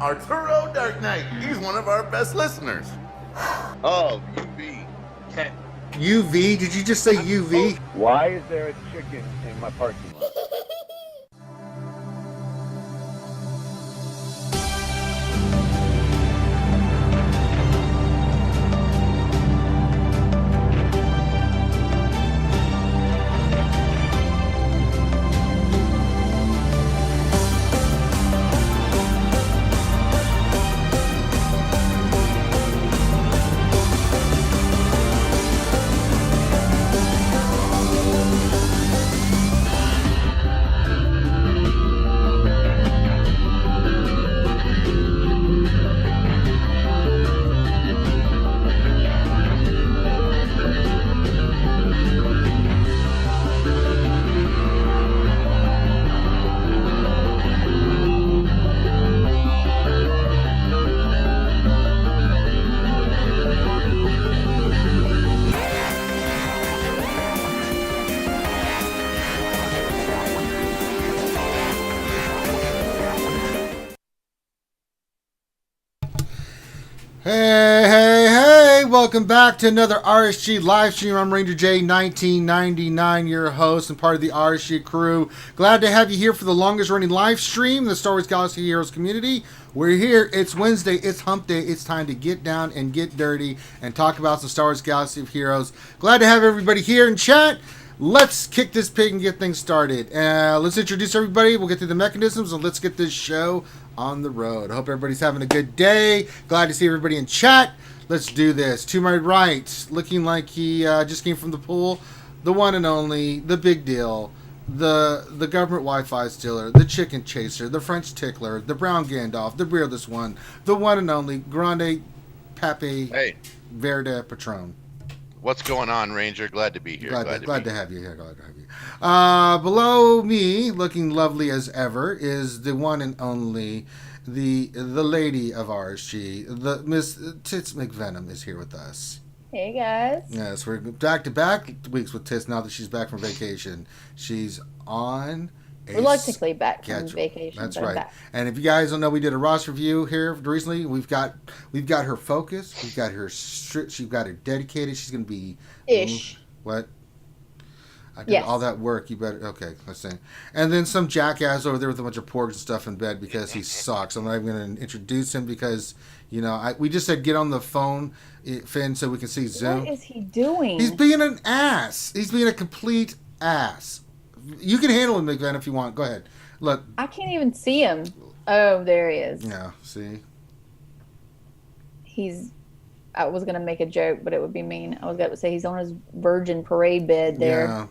Arturo Dark Knight. He's one of our best listeners. Oh, UV. UV? Did you just say UV? Why is there a chicken in my parking lot? Hey, welcome back to another RSG live stream. I'm Ranger J 1999, your host and part of the RSG crew. Glad to have you here for the longest running live stream in the Star Wars Galaxy Heroes community. We're here, it's Wednesday, it's hump day, it's time to get down and get dirty and talk about the Star Wars Galaxy of Heroes. Glad to have everybody here in chat. Let's kick this pig and get things started. Let's introduce everybody. We'll get through the mechanisms and let's get this show on the road. I hope everybody's having a good day. Glad to see everybody in chat. Let's do this. To my right, looking like he just came from the pool, the one and only, the big deal, the government Wi-Fi stealer, the chicken chaser, the French tickler, the brown Gandalf, the beardless one, the one and only Grande Pape Verde Patron. What's going on, Ranger? Glad to be here. Glad to have you here. Glad to have you. Below me, looking lovely as ever, is the one and only, the lady of RSG, the Miss Tits McVenom is here with us. Hey guys. Yes, we're back-to-back weeks with Tits now that she's back from vacation. She's on reluctantly back from vacation. That's right. And if you guys don't know, we did a Ross review here recently. We've got her focused. We've got her strict. She's got her dedicated. She's going to be what? I did all that work. You better let's see. And then some jackass over there with a bunch of porgs and stuff in bed because he sucks. I'm not even going to introduce him because we just said get on the phone, Finn, so we can see Zoom. What is he doing? He's being an ass. He's being a complete ass. You can handle him, McVenom, if you want. Go ahead. Look. I can't even see him. Oh, there he is. Yeah, see? I was going to make a joke, but it would be mean. I was going to say he's on his virgin parade bed there. Yeah.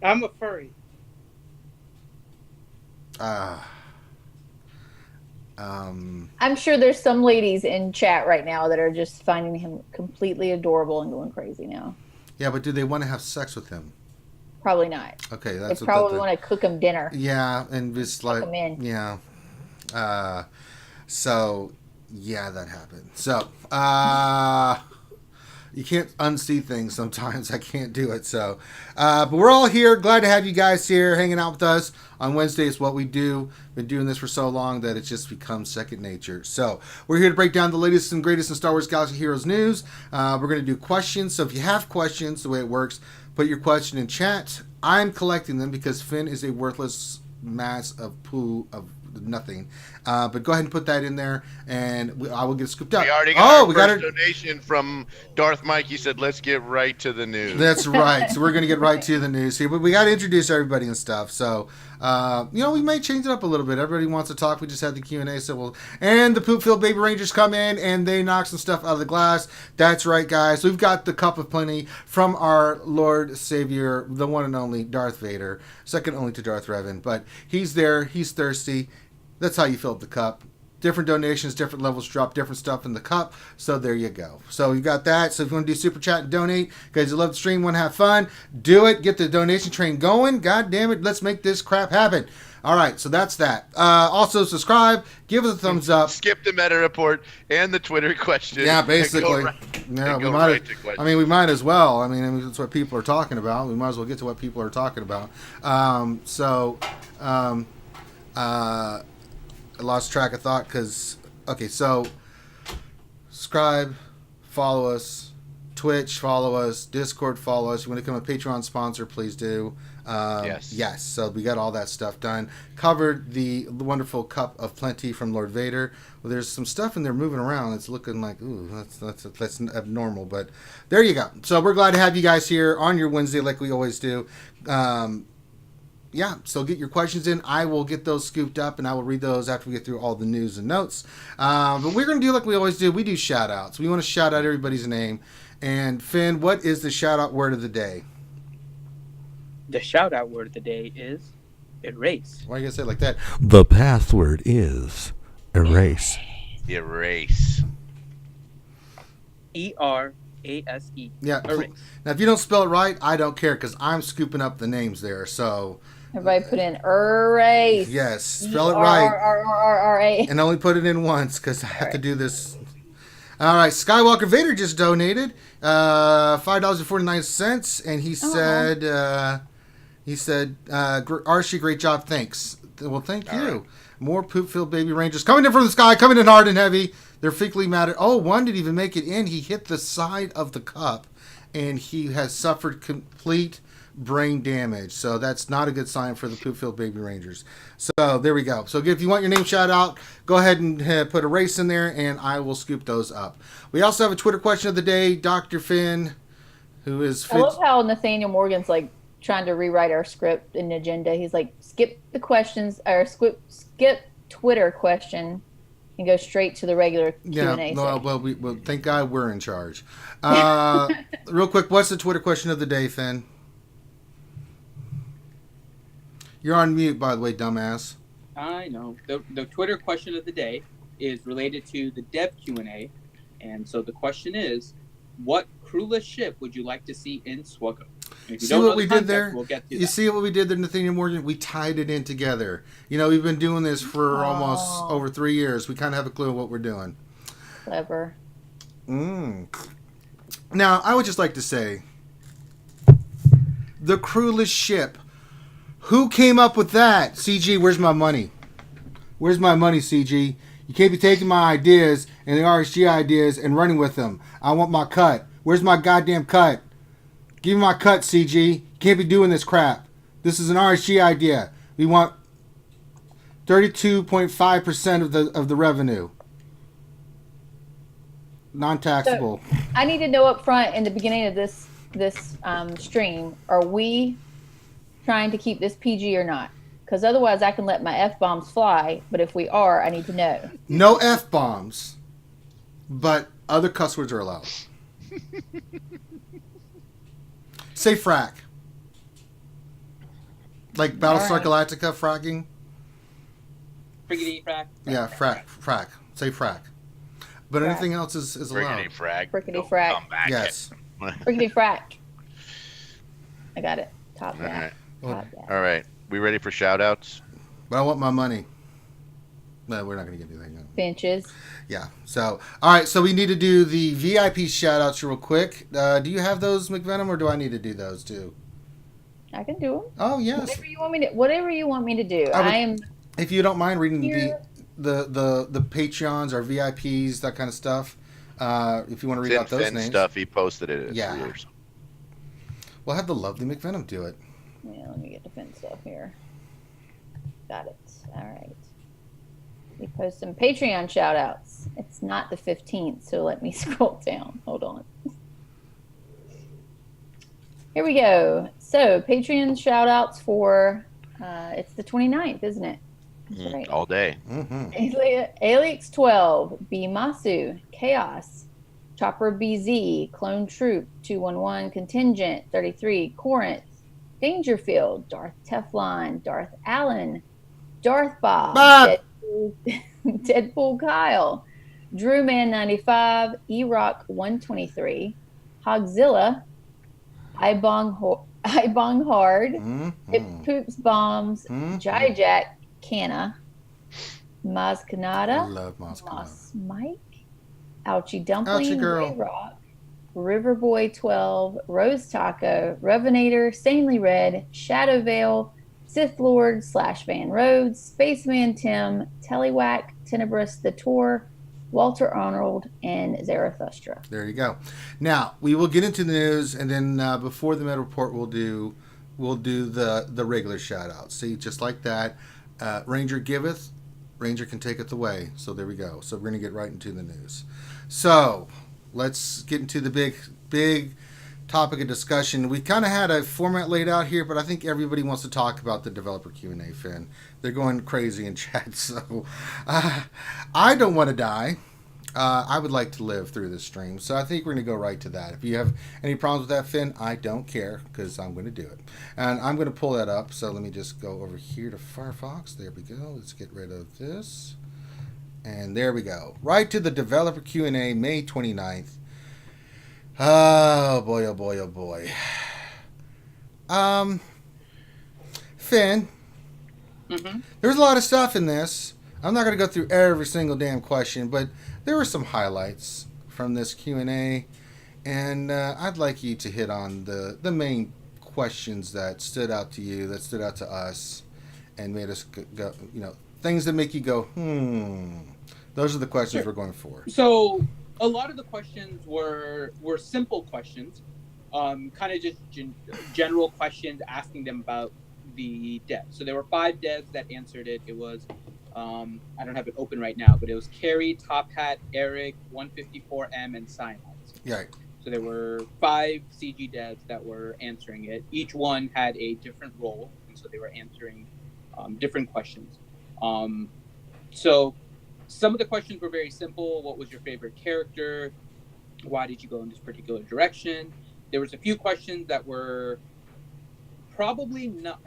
I'm a furry. I'm sure there's some ladies in chat right now that are just finding him completely adorable and going crazy now. Yeah, but do they want to have sex with him? Probably not. Okay, that's they probably want to cook him dinner. Yeah, and just like him in. Yeah. So yeah, that happened. So you can't unsee things sometimes. I can't do it. So, but we're all here. Glad to have you guys here hanging out with us on Wednesday. It's what we do. Been doing this for so long that it's just become second nature. So we're here to break down the latest and greatest in Star Wars Galaxy Heroes news. We're going to do questions. So if you have questions, the way it works, put your question in chat. I'm collecting them because Finn is a worthless mass of poo of nothing. But go ahead and put that in there, and I will get scooped up. We already got our donation from Darth Mike. He said, let's get right to the news. That's right. So we're going to get right to the news here. But we got to introduce everybody and stuff. So, we may change it up a little bit. Everybody wants to talk. We just had the Q&A. So and the Poop-Filled Baby Rangers come in, and they knock some stuff out of the glass. That's right, guys. We've got the Cup of Plenty from our Lord Savior, the one and only Darth Vader. Second only to Darth Revan. But he's there. He's thirsty. That's how you fill up the cup. Different donations, different levels drop different stuff in the cup. So there you go. So you got that. So if you want to do super chat and donate, because you love the stream, want to have fun, do it. Get the donation train going. God damn it. Let's make this crap happen. All right. So that's that. Also subscribe. Give us a thumbs up. Skip the meta report and the Twitter question. Yeah, basically. We might as well. I mean, that's what people are talking about. We might as well get to what people are talking about. I lost track of thought because, okay, so subscribe, follow us, Twitch, follow us, Discord, follow us. You want to become a Patreon sponsor, please do. Yes. Yes, so we got all that stuff done. Covered the wonderful Cup of Plenty from Lord Vader. Well, there's some stuff in there moving around. It's looking like, ooh, that's abnormal. But there you go. So we're glad to have you guys here on your Wednesday like we always do. Yeah, so get your questions in. I will get those scooped up, and I will read those after we get through all the news and notes. But we're going to do like we always do. We do shout-outs. We want to shout out everybody's name. And Finn, what is the shout-out word of the day? The shout-out word of the day is erase. Why are you going to say it like that? The password is erase. Erase. E-R-A-S-E. Yeah. Erase. Now, if you don't spell it right, I don't care because I'm scooping up the names there. So, Everybody put in erase. yes, spell it right. R-R-R-R-A. And only put it in once because I have to do this. All right, Skywalker Vader just donated $5.49, and he said, Archie, great job, thanks. Well, thank you. Right. More poop-filled baby rangers coming in from the sky, coming in hard and heavy. They're fecally mad at. Oh, one didn't even make it in. He hit the side of the cup, and he has suffered complete brain damage. So that's not a good sign for the poop-filled baby rangers. So there we go. So if you want your name shout out, go ahead and put a race in there, and I will scoop those up. We also have a Twitter question of the day. Dr. Finn, who is... I love how Nathaniel Morgan's like trying to rewrite our script and agenda. He's like, skip the questions, or skip Twitter question and go straight to the regular Q&A. Well, thank God we're in charge. Real quick, what's the Twitter question of the day, Finn? You're on mute, by the way, dumbass. I know. The Twitter question of the day is related to the dev Q&A. And so the question is, what crewless ship would you like to see in SWGOH? See what we did there? We'll get to you that. see what we did there, Nathaniel Morgan? We tied it in together. You know, we've been doing this for almost over 3 years. We kind of have a clue what we're doing. Clever. Now, I would just like to say, the crewless ship. Who came up with that? CG, where's my money? Where's my money, CG? You can't be taking my ideas and the RSG ideas and running with them. I want my cut. Where's my goddamn cut? Give me my cut, CG. You can't be doing this crap. This is an RSG idea. We want 32.5% of the revenue. Non-taxable. So, I need to know up front in the beginning of this stream, are we trying to keep this PG or not? Because otherwise I can let my F-bombs fly, but if we are, I need to know. No F-bombs, but other cuss words are allowed. Say frack. Like Battlestar Galactica fracking? Friggity frack. Yeah, frack. Say frack. But Frack. anything else is allowed. Friggity frag. Frickety Don't frack. come back. Yes. Friggity frack. I got it. Top All that. right. Top that. All right. We ready for shout outs? But I want my money. No, we're not going to get anything. Benches. Yeah. So, all right. So we need to do the VIP shout outs real quick. Do you have those, McVenom, or do I need to do those too? I can do them. Oh, yes. Whatever you want me to do. I am. If you don't mind reading Here. the Patreons or VIPs, that kind of stuff. If you want to read out those Finn names. stuff. He posted it. Yeah. Years. We'll have the lovely McVenom do it. Yeah, let me get the Finn stuff here. Got it. All right. We post some Patreon shout outs. It's not the 15th, so let me scroll down. Hold on. Here we go. So, Patreon shout outs for, it's the 29th, isn't it? That's right. All day. Mm-hmm. Alix 12, Bimasu, Chaos, Chopper BZ, Clone Troop 211, Contingent 33, Corinth, Dangerfield, Darth Teflon, Darth Allen, Darth Bob. Deadpool Kyle, Drewman 95, E-Rock 123, Hogzilla, Ibong Hard, It Poops Bombs, Jack Canna, Maz I Kanata, love Moss. Moss Mike, Ouchie Dumpling, Ouchie girl. Ray Rock, Riverboy 12, Rose Taco, Revenator, Sanely Red, Shadow Veil, Sith Lord / Van Rhodes, Spaceman Tim, Telewack, Tenebrous the Tor, Walter Arnold, and Zarathustra. There you go. Now we will get into the news, and then before the meta report, we'll do the regular shout outs. See, just like that. Ranger giveth, Ranger can taketh away. So there we go. So we're gonna get right into the news. So let's get into the big topic of discussion. We kind of had a format laid out here, but I think everybody wants to talk about the developer Q&A, Finn. They're going crazy in chat, so I don't want to die. I would like to live through this stream, so I think we're going to go right to that. If you have any problems with that, Finn, I don't care, because I'm going to do it. And I'm going to pull that up, so let me just go over here to Firefox. There we go. Let's get rid of this. And there we go. Right to the developer Q&A, May 29th. Oh boy, oh boy, oh boy. Finn, there's a lot of stuff in this. I'm not going to go through every single damn question, but there were some highlights from this Q&A, and I'd like you to hit on the main questions that stood out to you, that stood out to us, and made us go, things that make you go, Those are the questions we're going for. So a lot of the questions were simple questions, kind of just general questions, asking them about the devs. So there were 5 devs that answered it. It was, I don't have it open right now, but it was Carrie, Top Hat, Eric, 154M, and Cyanides. Yeah. So there were 5 CG devs that were answering it. Each one had a different role, and so they were answering different questions. So some of the questions were very simple. What was your favorite character? Why did you go in this particular direction? There was a few questions that were probably not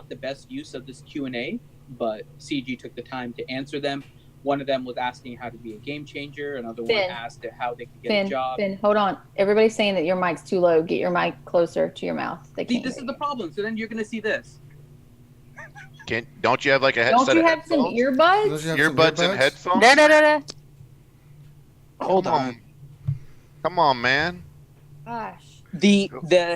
the best use of this Q&A, but CG took the time to answer them. One of them was asking how to be a game changer. Another one asked how they could get a job. Finn, hold on. Everybody's saying that your mic's too low. Get your mic closer to your mouth. They can't. This is the problem. So then you're going to see this. Don't you have like a headset? Don't you have some earbuds? Earbuds and headphones? Da. Hold on. Come on, man. Gosh. The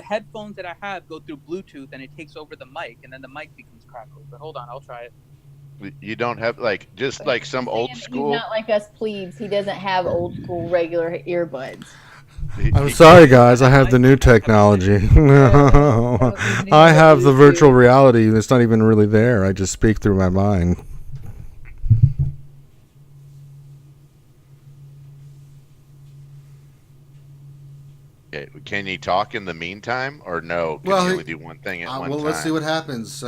headphones that I have go through Bluetooth, and it takes over the mic, and then the mic becomes crackled. But hold on, I'll try it. You don't have like some old school. He's not like us plebes. He doesn't have old school regular earbuds. I'm sorry, guys. I have the new technology. I have the virtual reality. It's not even really there. I just speak through my mind. Can you talk in the meantime, or no? Can you only do one thing at one time? Well, let's see what happens.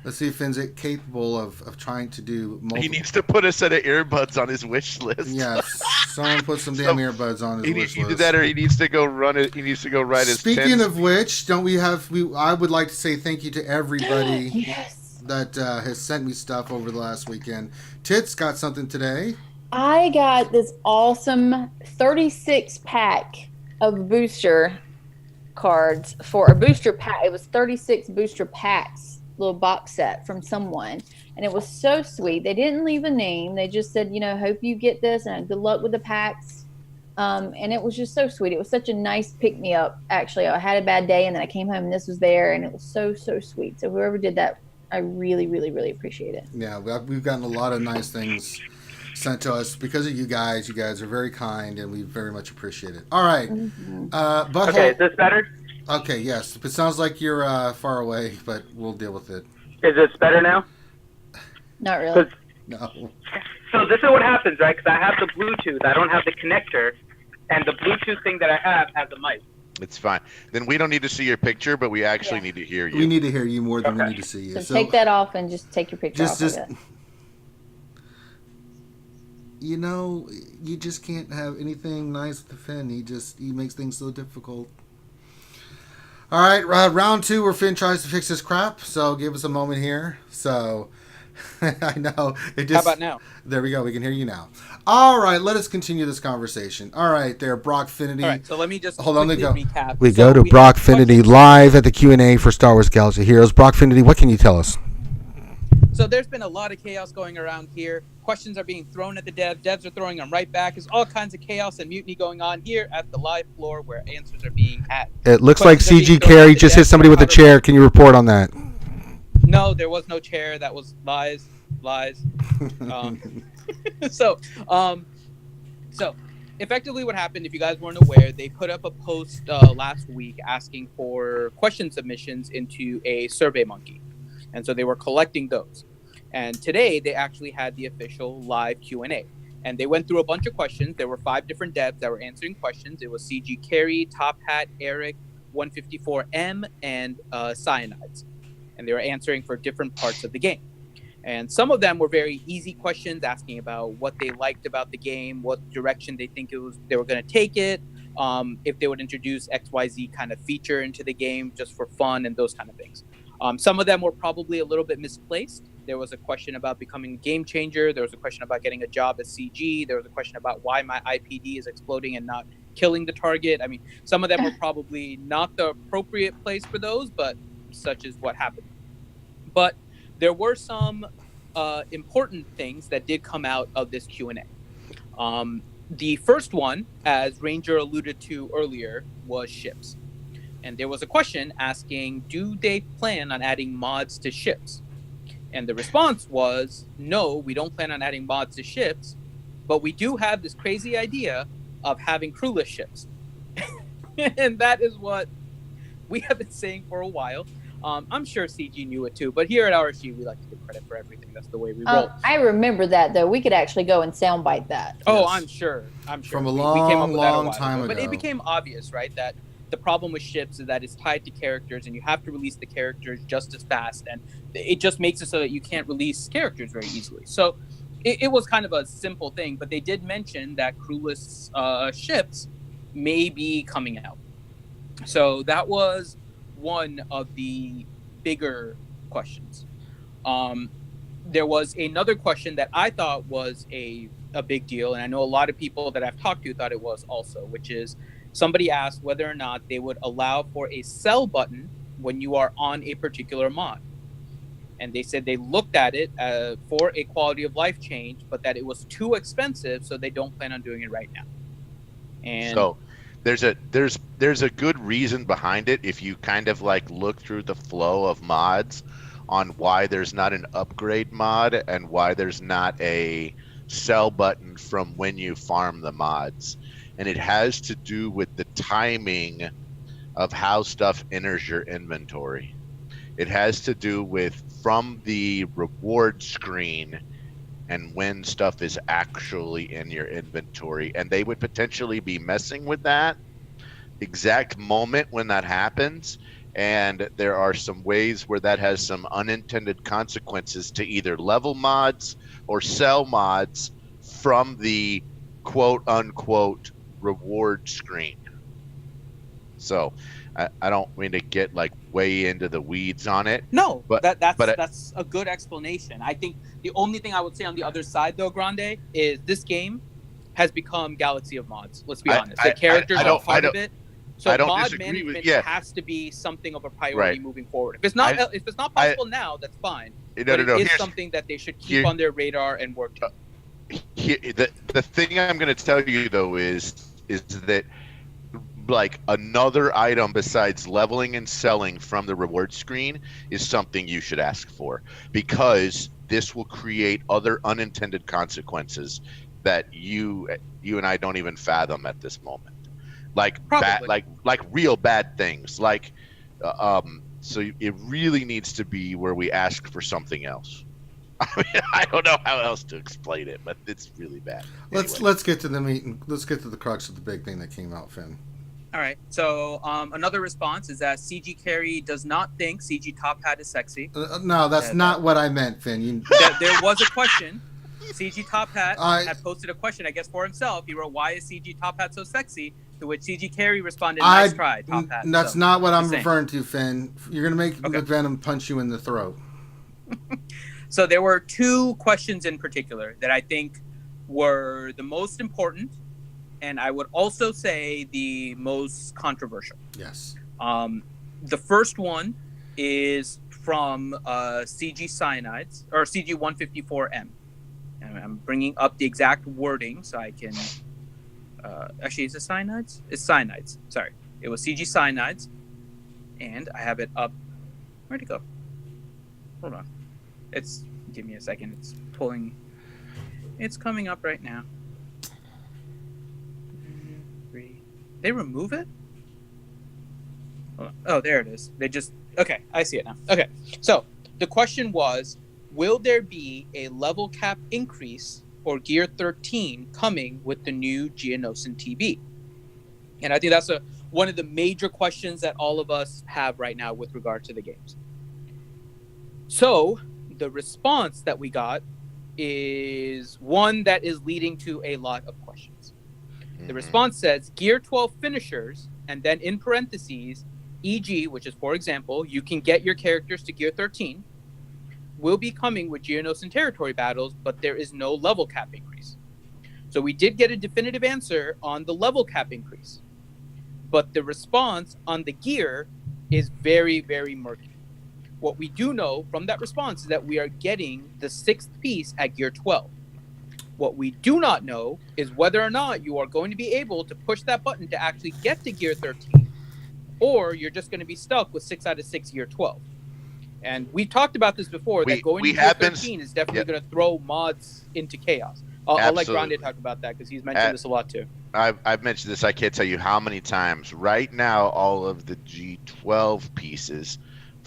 Let's see if Finn's capable of trying to do multiple. He needs to put a set of earbuds on his wish list. Yes, someone put some damn earbuds on his wish list. Either that, or he needs to go run it. He needs to go write his. Speaking of which, don't we have? I would like to say thank you to everybody Yes. that has sent me stuff over the last weekend. Tits got something today. I got this awesome 36-pack of booster cards for a booster pack. It was 36 booster packs. Little box set from someone, and it was so sweet. They didn't leave a name. They just said, hope you get this and good luck with the packs. And it was just so sweet. It was such a nice pick-me-up. Actually, I had a bad day, and then I came home and this was there, and it was so sweet. So whoever did that, I really, really, really appreciate it. Yeah, we've gotten a lot of nice things sent to us because of you guys. You guys are very kind, and we very much appreciate it. All right. Butthole. Okay, is this better? Okay, yes. It sounds like you're far away, but we'll deal with it. Is this better now? Not really. No. So this is what happens, right? Because I have the Bluetooth. I don't have the connector. And the Bluetooth thing that I have has a mic. It's fine. Then we don't need to see your picture, but we actually need to hear you. We need to hear you more than we need to see you. So take that off and just take your picture off of it. You just can't have anything nice with Finn. He makes things so difficult. All right, round 2 where Finn tries to fix his crap. So give us a moment here. So I know it just. How about now? There we go. We can hear you now. All right, let us continue this conversation. All right, there, Brockfinity. All right, so let me just hold on. Recap. We go to Brockfinity live at the Q&A for Star Wars Galaxy Heroes. Brockfinity, what can you tell us? So there's been a lot of chaos going around here. Questions are being thrown at the devs. Devs are throwing them right back. There's all kinds of chaos and mutiny going on here at the live floor where answers are being had. It looks like CG Carey just hit somebody with a chair. Can you report on that? No, there was no chair. That was lies. So effectively what happened, if you guys weren't aware, they put up a post last week asking for question submissions into a SurveyMonkey. And so they were collecting those. And today they actually had the official live Q&A. And they went through a bunch of questions. There were 5 different devs that were answering questions. It was CG Carry, Top Hat, Eric, 154M, and Cyanides. And they were answering for different parts of the game. And some of them were very easy questions, asking about what they liked about the game, what direction they think they were going to take it, if they would introduce XYZ kind of feature into the game just for fun and those kind of things. Some of them were probably a little bit misplaced. There was a question about becoming a game changer. There was a question about getting a job as CG. There was a question about why my IPD is exploding and not killing the target. I mean, some of them were probably not the appropriate place for those, but such is what happened. But there were some important things that did come out of this Q&A. The first one, as Ranger alluded to earlier, was ships. And there was a question asking, do they plan on adding mods to ships? And the response was, no, we don't plan on adding mods to ships, but we do have this crazy idea of having crewless ships. And that is what we have been saying for a while. I'm sure CG knew it too, but here at RSG, we like to give credit for everything. That's the way we roll. I remember that, though. We could actually go and soundbite that. Oh, Yes. I'm sure. From a We long, came up with that a long while time But ago. it became obvious, right, that the problem with ships is that it's tied to characters, and you have to release the characters just as fast, and it just makes it so that you can't release characters very easily. So it was kind of a simple thing, but they did mention that crewless ships may be coming out. So that was one of the bigger questions. There was another question that I thought was a big deal, and I know a lot of people that I've talked to thought it was also, which is somebody asked whether or not they would allow for a sell button when you are on a particular mod. And they said they looked at it for a quality of life change, but that it was too expensive, so they don't plan on doing it right now. And So there's a good reason behind it if you kind of like look through the flow of mods on why there's not an upgrade mod and why there's not a sell button from when you farm the mods. And it has to do with the timing of how stuff enters your inventory. It has to do with from the reward screen and when stuff is actually in your inventory. And they would potentially be messing with that exact moment when that happens. And there are some ways where that has some unintended consequences to either level mods or sell mods from the quote unquote reward screen. So I don't mean to get like way into the weeds on it. no, but that's a good explanation. I think the only thing I would say on the other side, though, Grande, is this game has become Galaxy of Mods. Let's be honest. The characters are part of it. So I don't mod disagree with- management yeah. has to be something of a priority Right. moving forward. If it's not possible now, that's fine. No, But no, no. it is Here's- something that they should keep here- on their radar and work to. The thing I'm going to tell you though is that like another item besides leveling and selling from the reward screen is something you should ask for, because this will create other unintended consequences that you and I don't even fathom at this moment. Like bad, like real bad things. Like so it really needs to be where we ask for something else. I mean, I don't know how else to explain it, but it's really bad. Let's get to the meat and let's get to the crux of the big thing that came out, Finn. All right. So another response is that CG Carry does not think CG Top Hat is sexy. No, that's not what I meant, Finn. There was a question. CG Top Hat had posted a question, I guess, for himself. He wrote, "Why is CG Top Hat so sexy?" To which CG Carry responded, "Nice try, Top Hat." That's so, not what I'm saying. referring to, Finn. You're gonna make Venom punch you in the throat. So there were 2 questions in particular that I think were the most important, and I would also say the most controversial. Yes. The first one is from CG Cyanides, or CG 154M. And I'm bringing up the exact wording so I can... actually, is it Cyanides? It's Cyanides. Sorry. It was CG Cyanides. And I have it up... Where'd it go? Hold on. Give me a second. It's pulling. It's coming up right now. 3. They remove it? Hold on. Oh, there it is. Okay, I see it now. Okay, so the question was, will there be a level cap increase for Gear 13 coming with the new Geonosis TV? And I think that's one of the major questions that all of us have right now with regard to the games. So the response that we got is one that is leading to a lot of questions. The response says Gear 12 finishers, and then in parentheses, e.g., which is, for example, you can get your characters to Gear 13, will be coming with Geonosis and territory battles, but there is no level cap increase. So we did get a definitive answer on the level cap increase, but the response on the gear is very, very murky. What we do know from that response is that we are getting the 6th piece at Gear 12. What we do not know is whether or not you are going to be able to push that button to actually get to Gear 13, or you're just going to be stuck with 6 out of 6 Gear 12. And we've talked about this before, that going to Gear 13 is definitely going to throw mods into chaos. I'll let Grande talk about that because he's mentioned this a lot too. I've mentioned this. I can't tell you how many times. Right now, all of the G12 pieces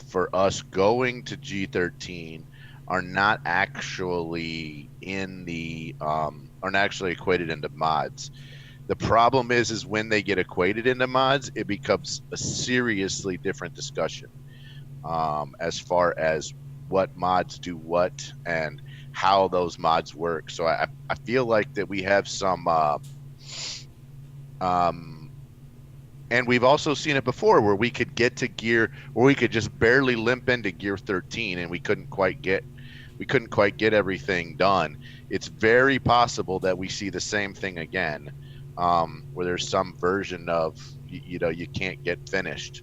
for us going to G13 are not actually aren't actually equated into mods. The problem is when they get equated into mods, it becomes a seriously different discussion as far as what mods do what and how those mods work. So I feel like that we have some and we've also seen it before where we could get to gear, or we could just barely limp into Gear 13 and we couldn't quite get everything done. It's very possible that we see the same thing again, where there's some version of you can't get finished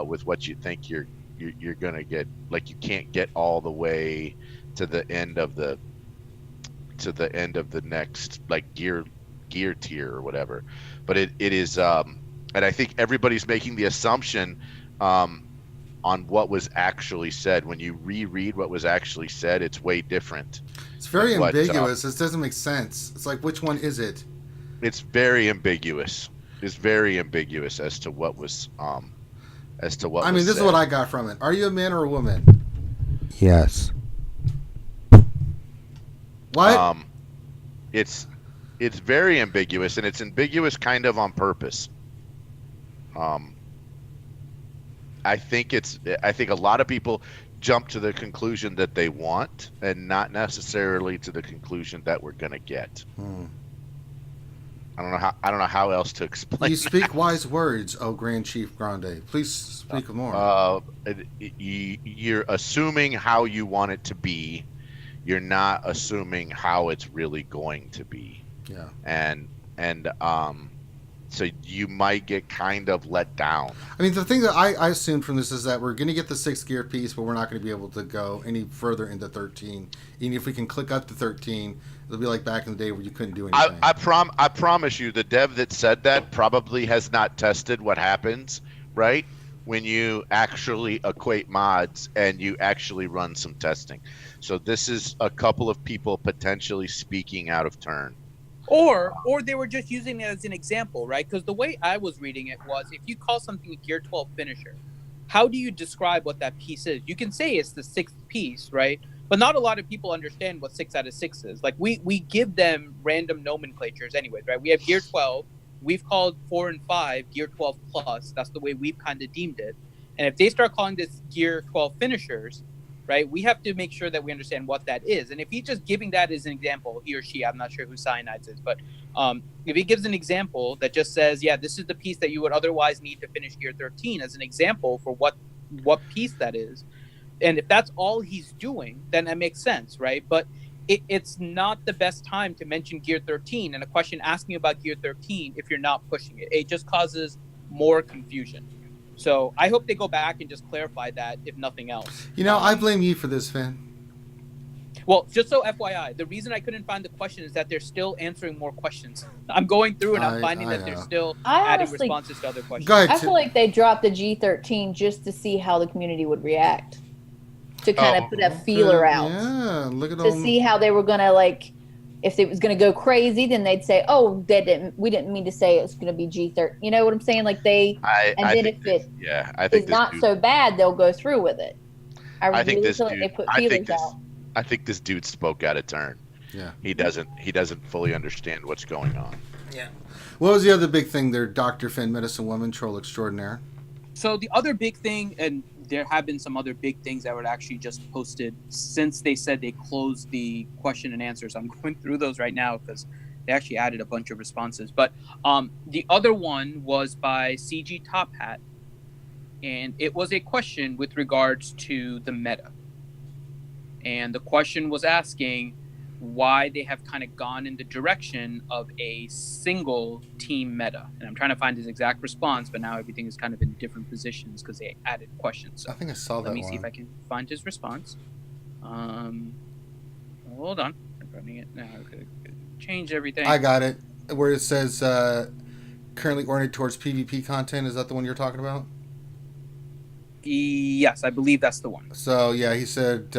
with what you think you're gonna get. Like you can't get all the way to the end of the next like gear tier or whatever. But it is and I think everybody's making the assumption on what was actually said. When you reread what was actually said, it's way different. It's very ambiguous. This doesn't make sense. It's like, which one is it? It's very ambiguous. It's very ambiguous as to what was I mean, this said. is what I got from it. Are you a man or a woman? Yes. What? It's very ambiguous, and it's ambiguous kind of on purpose. I think a lot of people jump to the conclusion that they want, and not necessarily to the conclusion that we're gonna get. I don't know how else to explain. You speak wise words, oh Grand Chief Grande. Please speak more. You're assuming how you want it to be. You're not assuming how it's really going to be. Yeah. And so you might get kind of let down. I mean, the thing that I assumed from this is that we're going to get the 6th gear piece, but we're not going to be able to go any further into 13. Even if we can click up to 13, it'll be like back in the day where you couldn't do anything. I promise you, the dev that said that probably has not tested what happens, right? When you actually equate mods and you actually run some testing. So this is a couple of people potentially speaking out of turn. Or they were just using it as an example, right? Because the way I was reading it was, if you call something a Gear 12 finisher, how do you describe what that piece is? You can say it's the 6th piece, right? But not a lot of people understand what 6 out of 6 is. Like, we give them random nomenclatures anyways, right? We have Gear 12. We've called 4 and 5 Gear 12 plus. That's the way we've kind of deemed it. And if they start calling this Gear 12 finishers, right, we have to make sure that we understand what that is. And if he's just giving that as an example, he or she, I'm not sure who Cyanides is, but if he gives an example that just says, yeah, this is the piece that you would otherwise need to finish Gear 13 as an example for what piece that is, and if that's all he's doing, then that makes sense, right? But it's not the best time to mention Gear 13 and a question asking about Gear 13 if you're not pushing it. It just causes more confusion. So I hope they go back and just clarify that, if nothing else. I blame you for this, Finn. Well, just so FYI, the reason I couldn't find the question is that they're still answering more questions. I'm going through and I'm finding that they're still adding responses to other questions. Go ahead, I feel like they dropped the G13 just to see how the community would react. to kind of put a feeler out Yeah, look at to all. see how they were going to like. If it was going to go crazy, then they'd say, "Oh, we didn't mean to say it's going to be G13." You know what I'm saying? Like they, I then think if it I think is this not dude, so bad, they'll go through with it. I think really this feel like dude. they put I think feelers this. out. I think this dude spoke out of turn. Yeah. He doesn't fully understand what's going on. Yeah. What was the other big thing there, Dr. Finn, medicine woman, troll extraordinaire? So the other big thing, and there have been some other big things that were actually just posted since they said they closed the question and answers. I'm going through those right now because they actually added a bunch of responses. But the other one was by CG Top Hat, and it was a question with regards to the meta. And the question was asking why they have kind of gone in the direction of a single team meta. And I'm trying to find his exact response, but now everything is kind of in different positions because they added questions. So I think I saw that let me one. see if I can find his response. Hold on. I'm running it now. Okay. Change everything. I got it. Where it says currently oriented towards PvP content. Is that the one you're talking about? Yes, I believe that's the one. So, yeah, he said,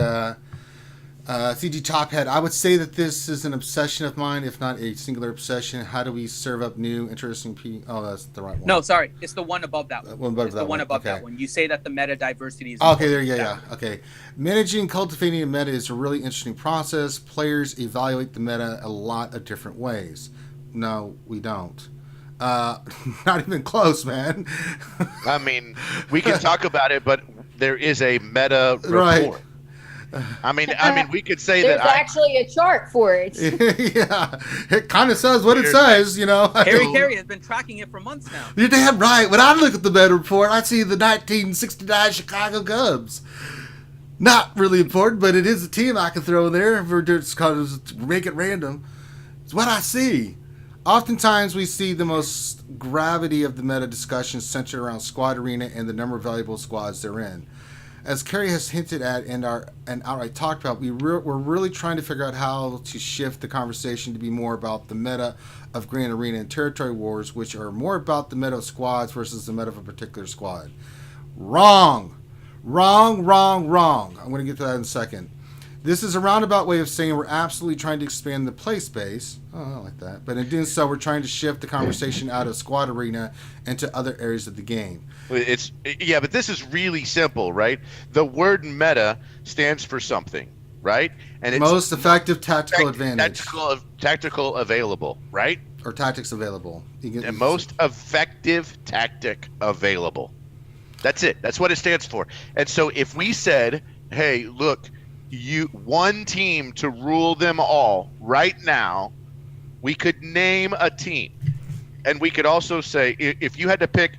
CG Tophead, I would say that this is an obsession of mine, if not a singular obsession. How do we serve up new, interesting Oh, that's the right one. No, sorry. It's the one above that one. One above it's that the one one. above Okay. that one. You say that the meta diversity is... Okay, there you go, that yeah. one. Okay. Managing and cultivating a meta is a really interesting process. Players evaluate the meta a lot of different ways. No, we don't. Not even close, man. I mean, we can talk about it, but there is a meta report. Right. I mean, we could say There's that actually a chart for it. Yeah, it kind of says what it says, you know. Harry Carey has been tracking it for months now. You're damn right. When I look at the meta report, I see the 1969 Chicago Cubs. Not really important, but it is a team I can throw in there if we're just to make it random. It's what I see. Oftentimes, we see the most gravity of the meta discussion centered around Squad Arena and the number of valuable squads they're in. As Kerry has hinted at and outright talked about, we're really trying to figure out how to shift the conversation to be more about the meta of Grand Arena and Territory Wars, which are more about the meta of squads versus the meta of a particular squad. Wrong. I'm going to get to that in a second. This is a roundabout way of saying we're absolutely trying to expand the play space. Oh, I like that. But in doing so, we're trying to shift the conversation out of Squad Arena into other areas of the game. but this is really simple, right? The word meta stands for something, right? And it's Most effective tactical advantage. Tactical available, right? Or tactics available. And most effective tactic available. That's it. That's what it stands for. And so if we said, hey, look, one team to rule them all right now, we could name a team. And we could also say, if you had to pick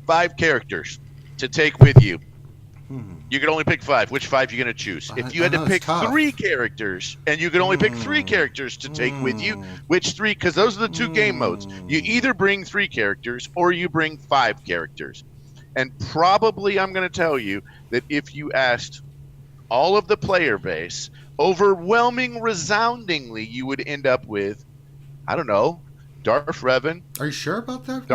5 characters to take with you, you could only pick 5. Which 5 are you going to choose? If you had to pick 3 characters, and you could only pick 3 characters to take with you, which 3? Because those are the 2 game modes. You either bring 3 characters or you bring 5 characters. And probably I'm going to tell you that if you asked all of the player base, resoundingly, you would end up with, I don't know, Darth Revan. Are you sure about that?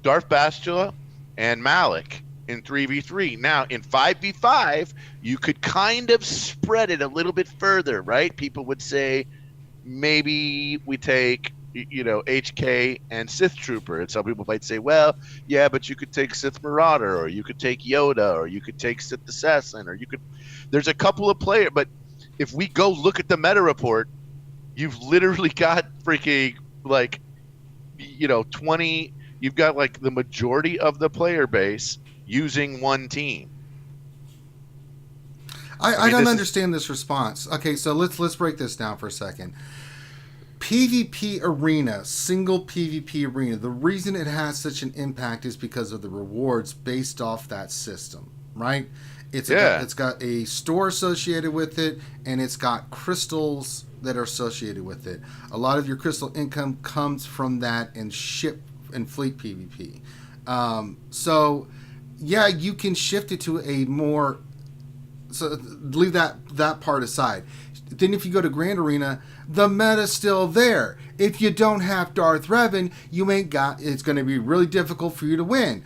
Darth Bastila and Malik in 3v3. Now, in 5v5, you could kind of spread it a little bit further, right? People would say, maybe we take, HK and Sith Trooper. And some people might say, well, yeah, but you could take Sith Marauder, or you could take Yoda, or you could take Sith Assassin, or you could... There's a couple of players, but if we go look at the meta report, you've literally got freaking 20. You've got the majority of the player base using one team. I don't understand this response. Okay, so let's break this down for a second. PvP arena, single PvP arena. The reason it has such an impact is because of the rewards based off that system, right? It's got a store associated with it, and it's got crystals that are associated with it. A lot of your crystal income comes from that and ship and fleet PvP. So, yeah, you can shift it to a more... So leave that part aside. Then if you go to Grand Arena, the meta's still there. If you don't have Darth Revan, it's going to be really difficult for you to win.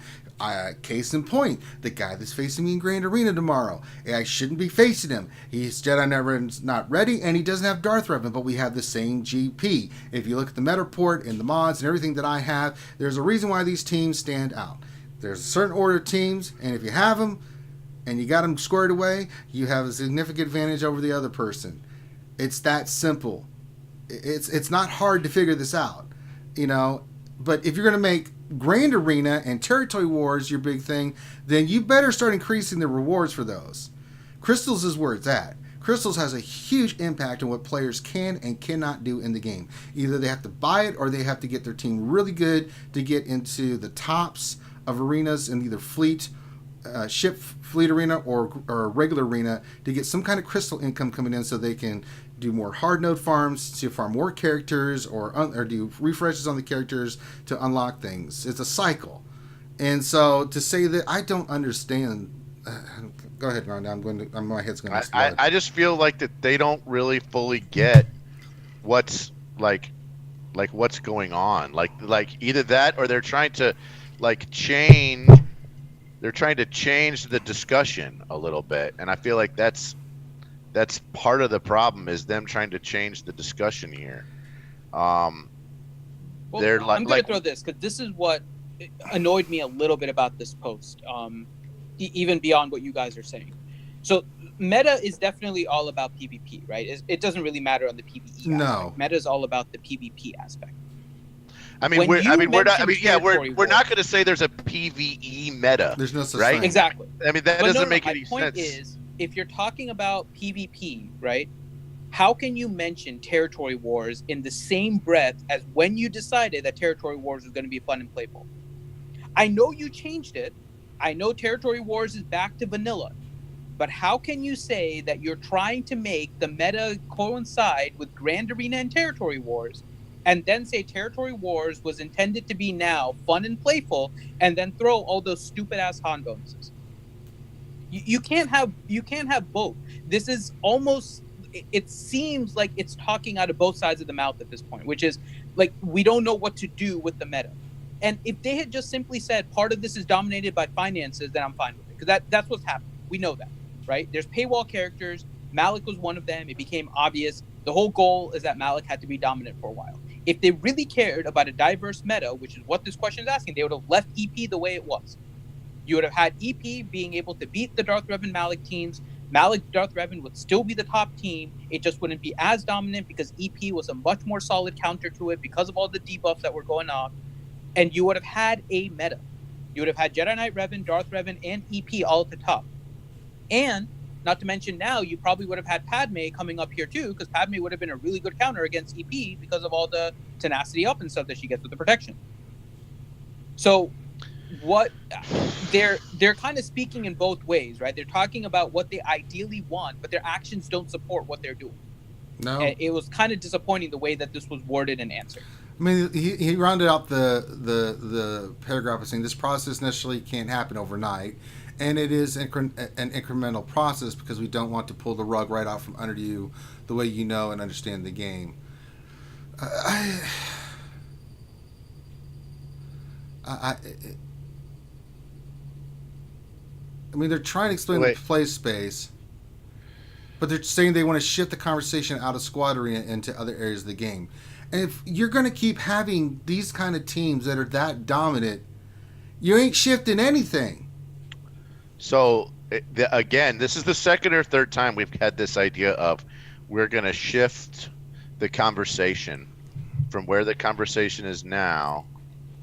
Case in point, the guy that's facing me in Grand Arena tomorrow. I shouldn't be facing him. His Jedi Neverend's not ready, and he doesn't have Darth Revan, but we have the same GP. If you look at the meta report and the mods and everything that I have, there's a reason why these teams stand out. There's a certain order of teams, and if you have them and you got them squared away, you have a significant advantage over the other person. It's that simple. It's not hard to figure this out, But if you're going to make Grand Arena and Territory Wars your big thing, then you better start increasing the rewards for those. Crystals is where it's at. Crystals has a huge impact on what players can and cannot do in the game. Either they have to buy it or they have to get their team really good to get into the tops of arenas in either ship fleet arena or regular arena to get some kind of crystal income coming in so they can do more hard node farms to farm more characters or do refreshes on the characters to unlock things. It's a cycle. And so to say that I don't understand, go ahead, Rhonda. My head's going to explode. I just feel like that they don't really fully get what's what's going on. Like either that or they're trying to change. They're trying to change the discussion a little bit, and I feel like that's part of the problem is them trying to change the discussion here. I'm going to throw this because this is what annoyed me a little bit about this post, even beyond what you guys are saying. So meta is definitely all about PvP, right? It doesn't really matter on the PvE aspect. No. Meta is all about the PvP aspect. We're not going to say there's a PvE meta. There's no such right? thing. Exactly. That doesn't make any sense. My point is, if you're talking about PvP, right, how can you mention Territory Wars in the same breath as when you decided that Territory Wars was going to be fun and playful? I know you changed it. I know Territory Wars is back to vanilla. But how can you say that you're trying to make the meta coincide with Grand Arena and Territory Wars, and then say Territory Wars was intended to be now fun and playful, and then throw all those stupid-ass Han bonuses? You can't have both. This is almost, it seems like it's talking out of both sides of the mouth at this point, which is like we don't know what to do with the meta. And if they had just simply said part of this is dominated by finances, then I'm fine with it, because that's what's happening. We know that, right? There's paywall characters. Malik was one of them. It became obvious. The whole goal is that Malik had to be dominant for a while. If they really cared about a diverse meta, which is what this question is asking, they would have left EP the way it was. You would have had EP being able to beat the Darth Revan Malik teams. Malik Darth Revan would still be the top team. It just wouldn't be as dominant because EP was a much more solid counter to it because of all the debuffs that were going on. And you would have had a meta. You would have had Jedi Knight Revan, Darth Revan, and EP all at the top. And not to mention now, you probably would have had Padme coming up here too, because Padme would have been a really good counter against EP because of all the tenacity up and stuff that she gets with the protection. So what they're kind of speaking in both ways, right? They're talking about what they ideally want, but their actions don't support what they're doing. No. And it was kind of disappointing the way that this was worded and answered. I mean, he rounded out the paragraph by saying this process necessarily can't happen overnight, and it is an incremental process because we don't want to pull the rug right out from under you the way you know and understand the game. I mean, they're trying to explain the play space, but they're saying they want to shift the conversation out of squad arena into other areas of the game. And if you're going to keep having these kind of teams that are that dominant, you ain't shifting anything. So, again, this is the second or third time we've had this idea of we're going to shift the conversation from where the conversation is now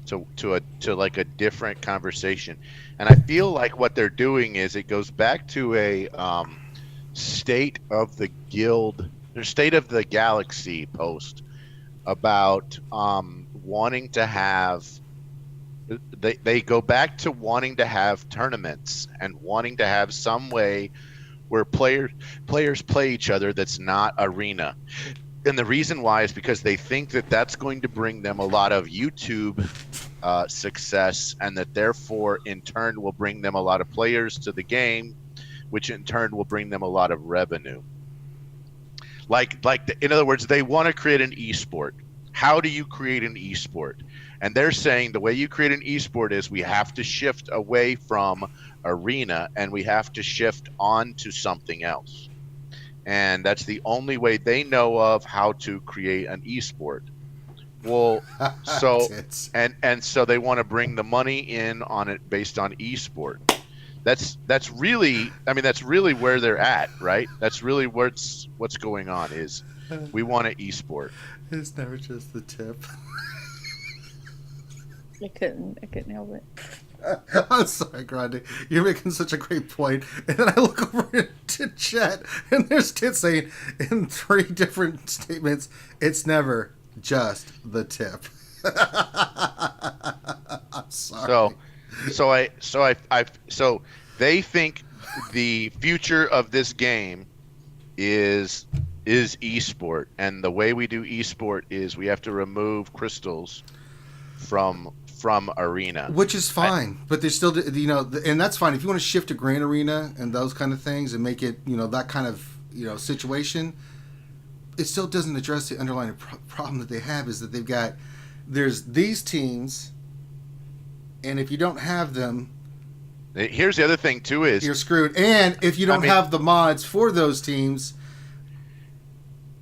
to like a different conversation. And I feel like what they're doing is it goes back to a state of the guild, or state of the galaxy post about wanting to have, they go back to wanting to have tournaments and wanting to have some way where players play each other that's not arena. And the reason why is because they think that that's going to bring them a lot of YouTube success, and that therefore in turn will bring them a lot of players to the game, which in turn will bring them a lot of revenue. In other words, they want to create an esport. How do you create an esport? And they're saying the way you create an esport is we have to shift away from arena and we have to shift on to something else. And that's the only way they know of how to create an esport. Well, so and so they want to bring the money in on it based on esport. That's really, I mean, that's really where they're at, right? That's really what's going on is we want an esport. It's never just the tip. I couldn't help it. I'm sorry, Grande. You're making such a great point. And then I look over to chat, and there's Tit saying in 3 different statements, it's never just the tip. I'm sorry. So they think the future of this game is esport, and the way we do esport is we have to remove crystals from arena, which is fine, but there's still, you know, and that's fine if you want to shift to Grand Arena and those kind of things and make it, you know, that kind of, you know, situation. It still doesn't address the underlying problem that they have is that there's these teams, and if you don't have them, here's the other thing too is you're screwed. And if you don't have the mods for those teams,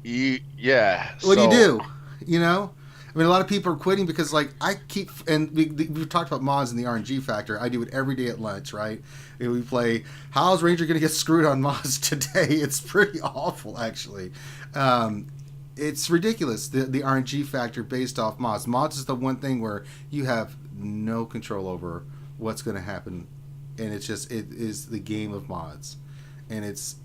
what do you do? You know, I mean, a lot of people are quitting because, like, we've talked about mods and the RNG factor. I do it every day at lunch, right? We play, how's Ranger going to get screwed on mods today? It's pretty awful, actually. It's ridiculous, the RNG factor based off mods. Mods is the one thing where you have no control over what's going to happen, and it is the game of mods, and it's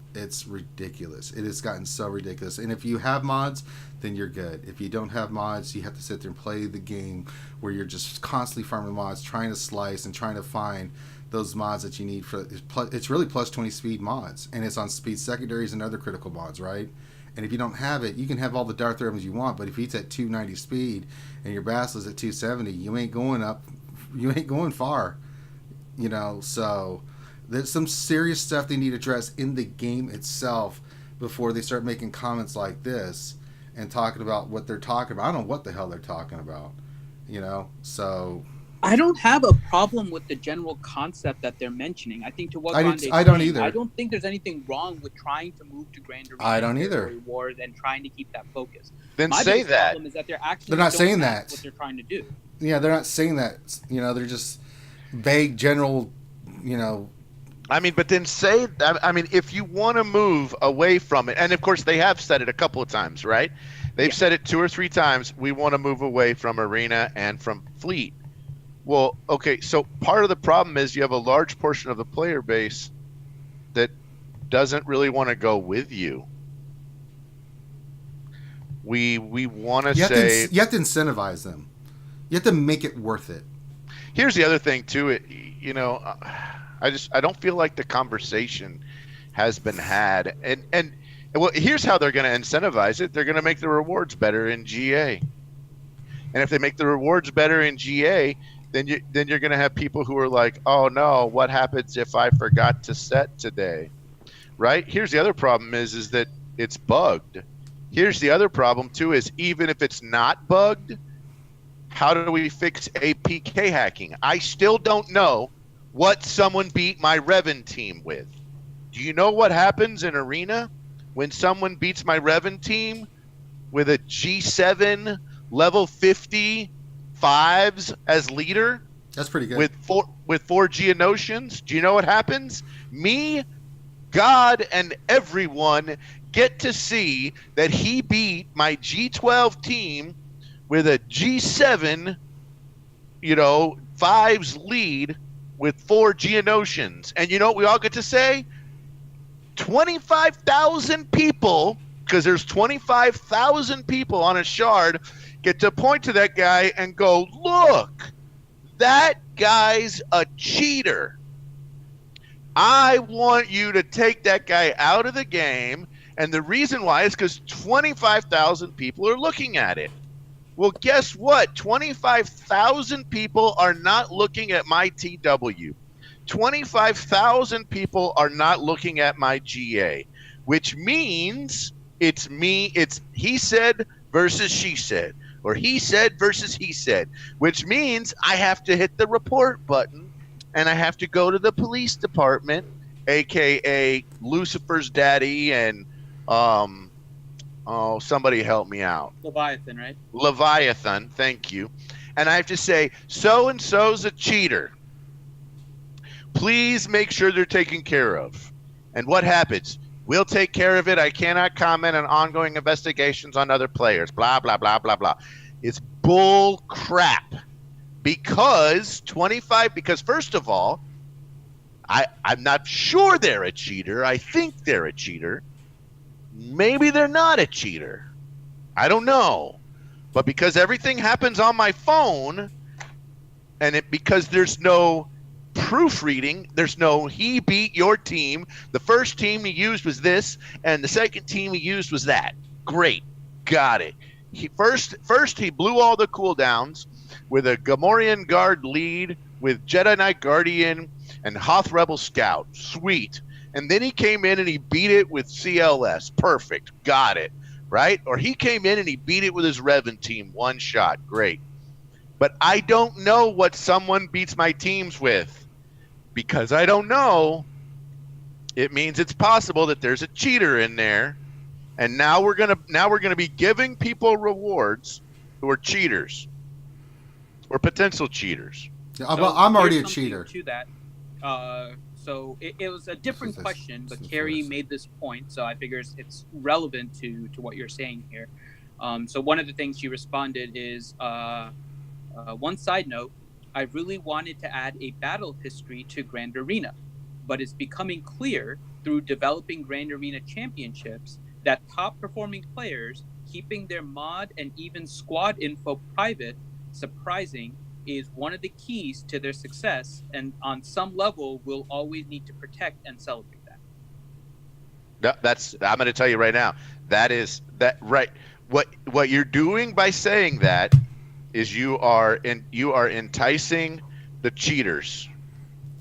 ridiculous. It has gotten so ridiculous. And if you have mods, then you're good. If you don't have mods, you have to sit there and play the game where you're just constantly farming mods, trying to slice and trying to find those mods that you need for. It's really plus 20 speed mods, and it's on speed secondaries and other critical mods, right? And if you don't have it, you can have all the Darth Rebels you want, but if it's at 290 speed and your Basilisk at 270, you ain't going up. You ain't going far, you know. So there's some serious stuff they need to address in the game itself before they start making comments like this and talking about what they're talking about. I don't know what the hell they're talking about, you know. So I don't have a problem with the general concept that they're mentioning. I think to what I don't either. I don't think there's anything wrong with trying to move to Grand Arena. I don't either. Wars and trying to keep that focus. Then My say that. Problem is that they're not saying that. What they're trying to do. Yeah, they're not saying that. You know, they're just vague, general. You know. I mean, but then say, I mean, if you want to move away from it, and of course they have said it a couple of times, right? They've said it 2 or 3 times. We want to move away from arena and from fleet. Well, okay, so part of the problem is you have a large portion of the player base that doesn't really want to go with you. We want to say you have to incentivize them. You have to make it worth it. Here's the other thing too. You know, I don't feel like the conversation has been had, and well, here's how they're going to incentivize it. They're going to make the rewards better in GA, and if they make the rewards better in GA, then you're going to have people who are like, oh no, what happens if I forgot to set today, right? Here's the other problem is that it's bugged. Here's the other problem too is even if it's not bugged, how do we fix APK hacking? I still don't know what someone beat my Revan team with. Do you know what happens in Arena when someone beats my Revan team with a G7 level 50 5s as leader? That's pretty good. With 4 Geonosians? Do you know what happens? Me, God, and everyone get to see that he beat my G12 team with a G7, you know, 5s lead with 4 Geonosians. And you know what we all get to say? 25,000 people, because there's 25,000 people on a shard, get to point to that guy and go, look, that guy's a cheater. I want you to take that guy out of the game. And the reason why is because 25,000 people are looking at it. Well, guess what? 25,000 people are not looking at my TW. 25,000 people are not looking at my GA, which means it's me. It's he said versus she said. or he said versus he said, which means I have to hit the report button and I have to go to the police department, aka Lucifer's daddy, and somebody help me out. Leviathan, right? Leviathan, thank you. And I have to say, so and so's a cheater. Please make sure they're taken care of. And what happens? We'll take care of it. I cannot comment on ongoing investigations on other players. Blah, blah, blah, blah, blah. It's bull crap. Because first of all, I'm not sure they're a cheater. I think they're a cheater. Maybe they're not a cheater. I don't know. But because everything happens on my phone, and because there's no proofreading, there's no he beat your team, the first team he used was this, and the second team he used was that. Great. Got it. First he blew all the cooldowns with a Gamorrean Guard lead with Jedi Knight Guardian and Hoth Rebel Scout. Sweet. And then he came in and he beat it with CLS. Perfect. Got it. Right? Or he came in and he beat it with his Revan team. One shot. Great. But I don't know what someone beats my teams with. Because I don't know, it means it's possible that there's a cheater in there. And now we're gonna be giving people rewards who are cheaters or potential cheaters. I'm already a here's cheater. something To that, so it was a different question, but Carrie made this point, so I figure it's relevant to what you're saying here. So one of the things she responded is, one side note, I really wanted to add a battle history to Grand Arena, but it's becoming clear through developing Grand Arena championships that top performing players keeping their mod and even squad info private, surprising, is one of the keys to their success, and on some level we'll always need to protect and celebrate that. No, I'm going to tell you right now, right. What you're doing by saying that is you are enticing the cheaters.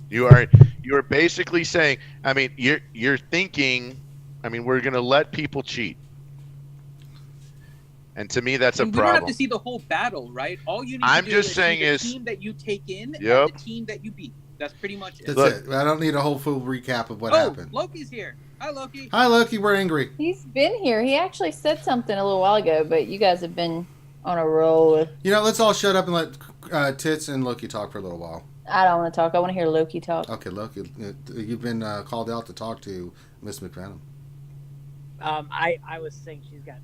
You are basically saying, I mean, you're thinking, I mean, we're going to let people cheat. And to me, that's a problem. You don't have to see the whole battle, right? All you need I'm to do just is saying see the is, team that you take in yep, and the team that you beat. That's pretty much it. That's it. I don't need a whole full recap of what happened. Loki's here. Hi, Loki. Hi, Loki. We're angry. He's been here. He actually said something a little while ago, but you guys have been on a roll with... You know, let's all shut up and let Tits and Loki talk for a little while. I don't want to talk. I want to hear Loki talk. Okay, Loki, you've been called out to talk to Miss McVenom. I was saying she's got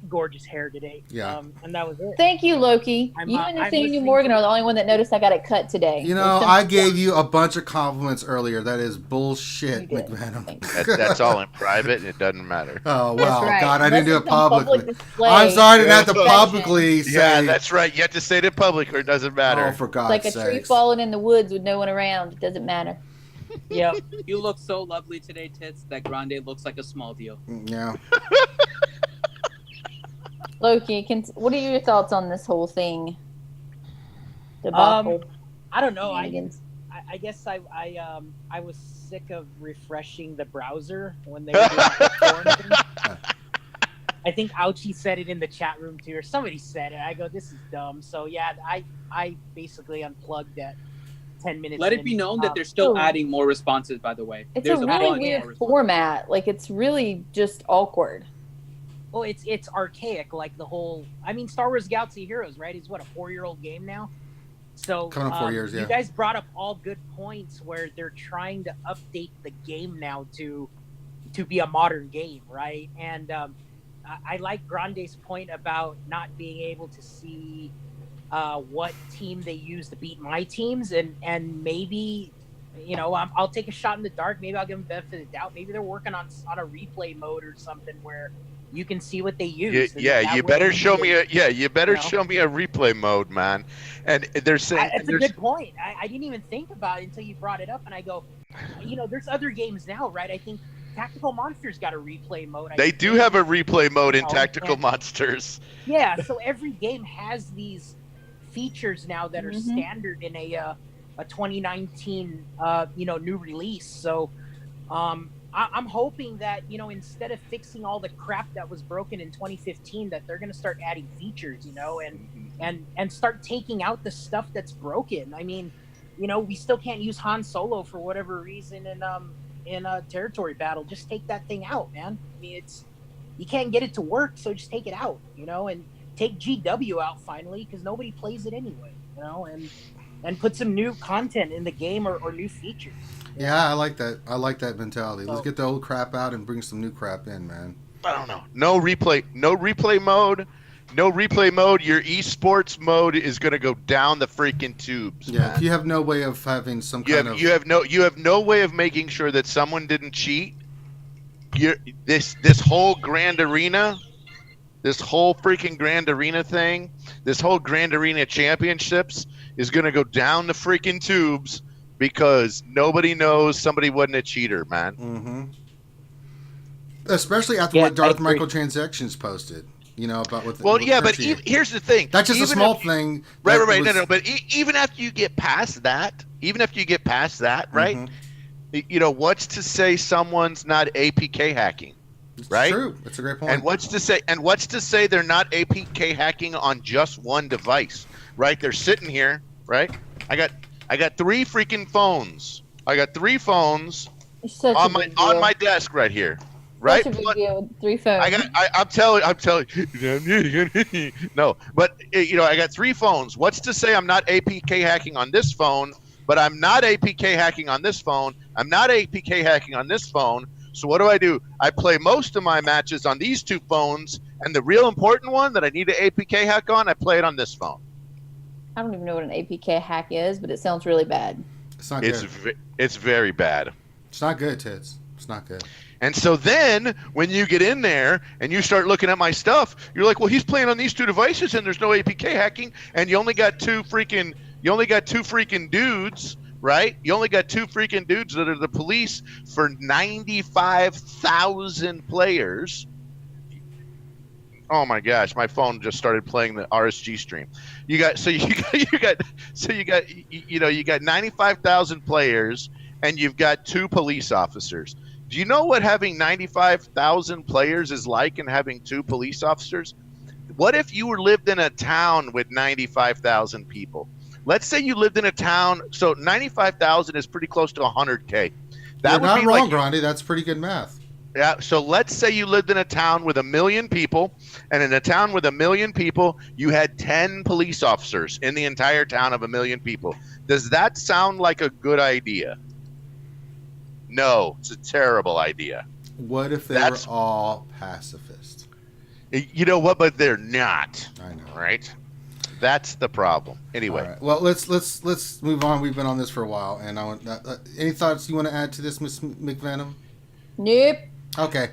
gorgeous hair today. Yeah. And that was it. Thank you, Loki. You and Nathaniel Morgan are the only one that noticed I got it cut today. You know, I gave you a bunch of compliments earlier. That is bullshit, McVenom. That's all in private, and it doesn't matter. Oh, wow. Right. God, I didn't do it publicly. I'm sorry I didn't have to publicly say. Yeah, that's right. You have to say it in public or it doesn't matter. Oh, for God's sake. It's like a tree falling in the woods with no one around. It doesn't matter. Yeah, you look so lovely today, Tits, that Grande looks like a small deal. Yeah. Loki, what are your thoughts on this whole thing? Debacle. I don't know. I guess I was sick of refreshing the browser when they were doing the I think Ouchie said it in the chat room too, or somebody said it. I go, this is dumb. So yeah, I basically unplugged at 10 minutes. Let it be known that they're still adding more responses, by the way. It's a really weird format. Like, it's really just awkward. Well, it's archaic, like the whole... I mean, Star Wars Galaxy Heroes, right? Is what, a 4-year-old game now? So coming up 4 years, yeah. You guys brought up all good points where they're trying to update the game now to be a modern game, right? And I like Grande's point about not being able to see what team they use to beat my teams, and maybe, you know, I'll take a shot in the dark. Maybe I'll give them benefit of the doubt. Maybe they're working on a replay mode or something where you can see what they use. You better show me a replay mode, man. And they're saying that's a good point. I didn't even think about it until you brought it up, and I go, you know, there's other games now, right? I think Tactical Monsters got a replay mode. They do have a replay mode in Tactical Monsters. Yeah, so every game has these features now that are standard in a 2019 new release. So I'm hoping that, you know, instead of fixing all the crap that was broken in 2015, that they're going to start adding features, you know, and start taking out the stuff that's broken. I mean, you know, we still can't use Han Solo for whatever reason in a territory battle. Just take that thing out, man. I mean, you can't get it to work, so just take it out, you know, and take GW out finally, because nobody plays it anyway, you know, and put some new content in the game or new features. Yeah, I like that. I like that mentality. Let's get the old crap out and bring some new crap in, man. I don't know. No replay mode. No replay mode. Your esports mode is going to go down the freaking tubes. Yeah, man. you have no way of having some You have no way of making sure that someone didn't cheat. This whole Grand Arena, this whole freaking Grand Arena thing, this whole Grand Arena Championships is going to go down the freaking tubes because nobody knows somebody wasn't a cheater, man. Mm-hmm. Especially after what Darth Microtransactions posted. You know, about what. Here's the thing. That's just a small thing. Right. No. But even after you get past that, right? Mm-hmm. You know, what's to say someone's not APK hacking? Right? True. That's a great point. And what's to say they're not APK hacking on just one device? Right? They're sitting here, right? I got 3 freaking phones. I got 3 phones on my desk right here. Right? Such a big deal with 3 phones. I'm telling you. No, but you know, I got 3 phones. What's to say I'm not APK hacking on this phone, but I'm not APK hacking on this phone. I'm not APK hacking on this phone. So what do? I play most of my matches on these 2 phones, and the real important one that I need an APK hack on, I play it on this phone. I don't even know what an APK hack is, but it sounds really bad. It's not good. It's very bad. It's not good, Tits. It's not good. And so then when you get in there and you start looking at my stuff, you're like, well, he's playing on these 2 devices and there's no APK hacking, and you only got two freaking dudes, right? You only got 2 freaking dudes that are the police for 95,000 players. Oh my gosh, my phone just started playing the RSG stream. You got 95,000 players and you've got 2 police officers. Do you know what having 95,000 players is like and having 2 police officers? What if you lived in a town with 95,000 people? Let's say you lived in a town, so 95,000 is pretty close to 100K. You're not wrong, Grandy. That's pretty good math. Yeah, so let's say you lived in a town with 1 million people, and in a town with 1 million people, you had 10 police officers in the entire town of 1 million people. Does that sound like a good idea? No, it's a terrible idea. What if they were all pacifist? You know what? But they're not. I know, right? That's the problem. Anyway, right. Well, let's move on. We've been on this for a while, and I want any thoughts you want to add to this, Miss McVenom? Nope. Okay.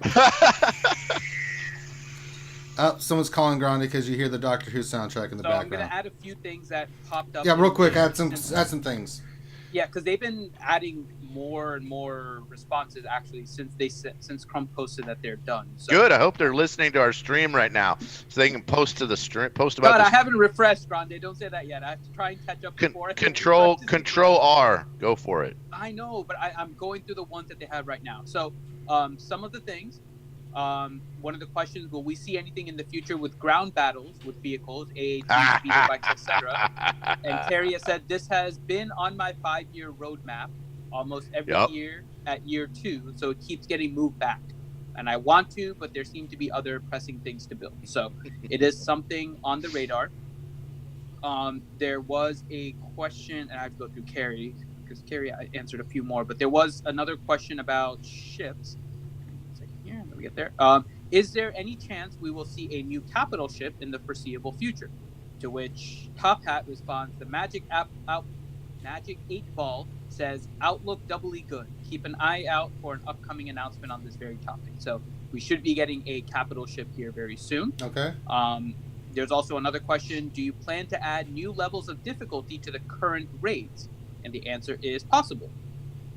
Someone's calling Grande because you hear the Doctor Who soundtrack in the background. I'm gonna add a few things that popped up. Yeah, real quick. Add some things. Yeah, because they've been adding more and more responses actually since Crumb posted that they're done. So. Good. I hope they're listening to our stream right now, so they can post to the stream. Post about. God, I haven't refreshed, Grande. Don't say that yet. I have to try and catch up before. Control R. Go for it. I know, but I'm going through the ones that they have right now. So, some of the things. One of the questions: will we see anything in the future with ground battles with vehicles, AATs, speeder bikes, etc.? And Terry has said this has been on my 5-year roadmap almost every year at year 2, so it keeps getting moved back. And I want to, but there seem to be other pressing things to build. So it is something on the radar. There was a question, and I have to go through Carrie because Carrie answered a few more, but there was another question about ships. Here, let me get there. Is there any chance we will see a new capital ship in the foreseeable future? To which Top Hat responds, the Magic 8 Ball says, outlook doubly good. Keep an eye out for an upcoming announcement on this very topic. So we should be getting a capital ship here very soon. Okay. There's also another question. Do you plan to add new levels of difficulty to the current raids? And the answer is possible.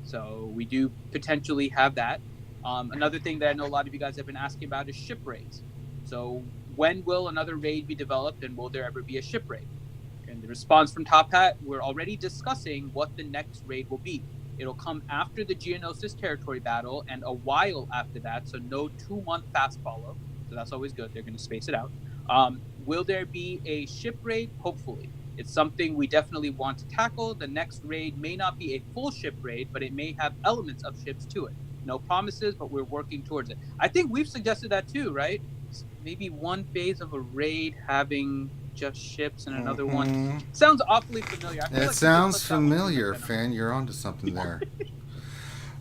So we do potentially have that. Another thing that I know a lot of you guys have been asking about is ship raids. So when will another raid be developed, and will there ever be a ship raid? And the response from Top Hat, we're already discussing what the next raid will be. It'll come after the Geonosis territory battle and a while after that, so no 2-month fast follow. So that's always good. They're going to space it out. Will there be a ship raid? Hopefully. It's something we definitely want to tackle. The next raid may not be a full ship raid, but it may have elements of ships to it. No promises, but we're working towards it. I think we've suggested that too, right? Maybe one phase of a raid having just ships and another one. Sounds awfully familiar. I feel It like sounds familiar, fan. You're onto something there.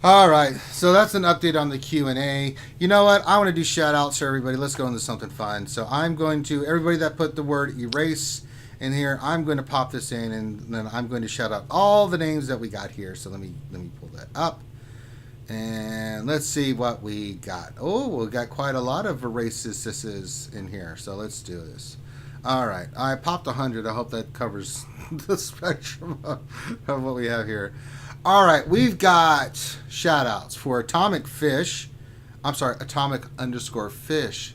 All right, so that's an update on the Q&A. You know what? I want to do shout-outs for everybody. Let's go into something fun. So I'm going to, everybody that put the word erase in here, I'm going to pop this in, and then I'm going to shout out all the names that we got here. So let me pull that up. And let's see what we got. Oh, we got quite a lot of erases in here. So let's do this. All right, I popped 100. I hope that covers the spectrum of what we have here. All right, we've got shout-outs for Atomic Fish. I'm sorry, Atomic_Fish_.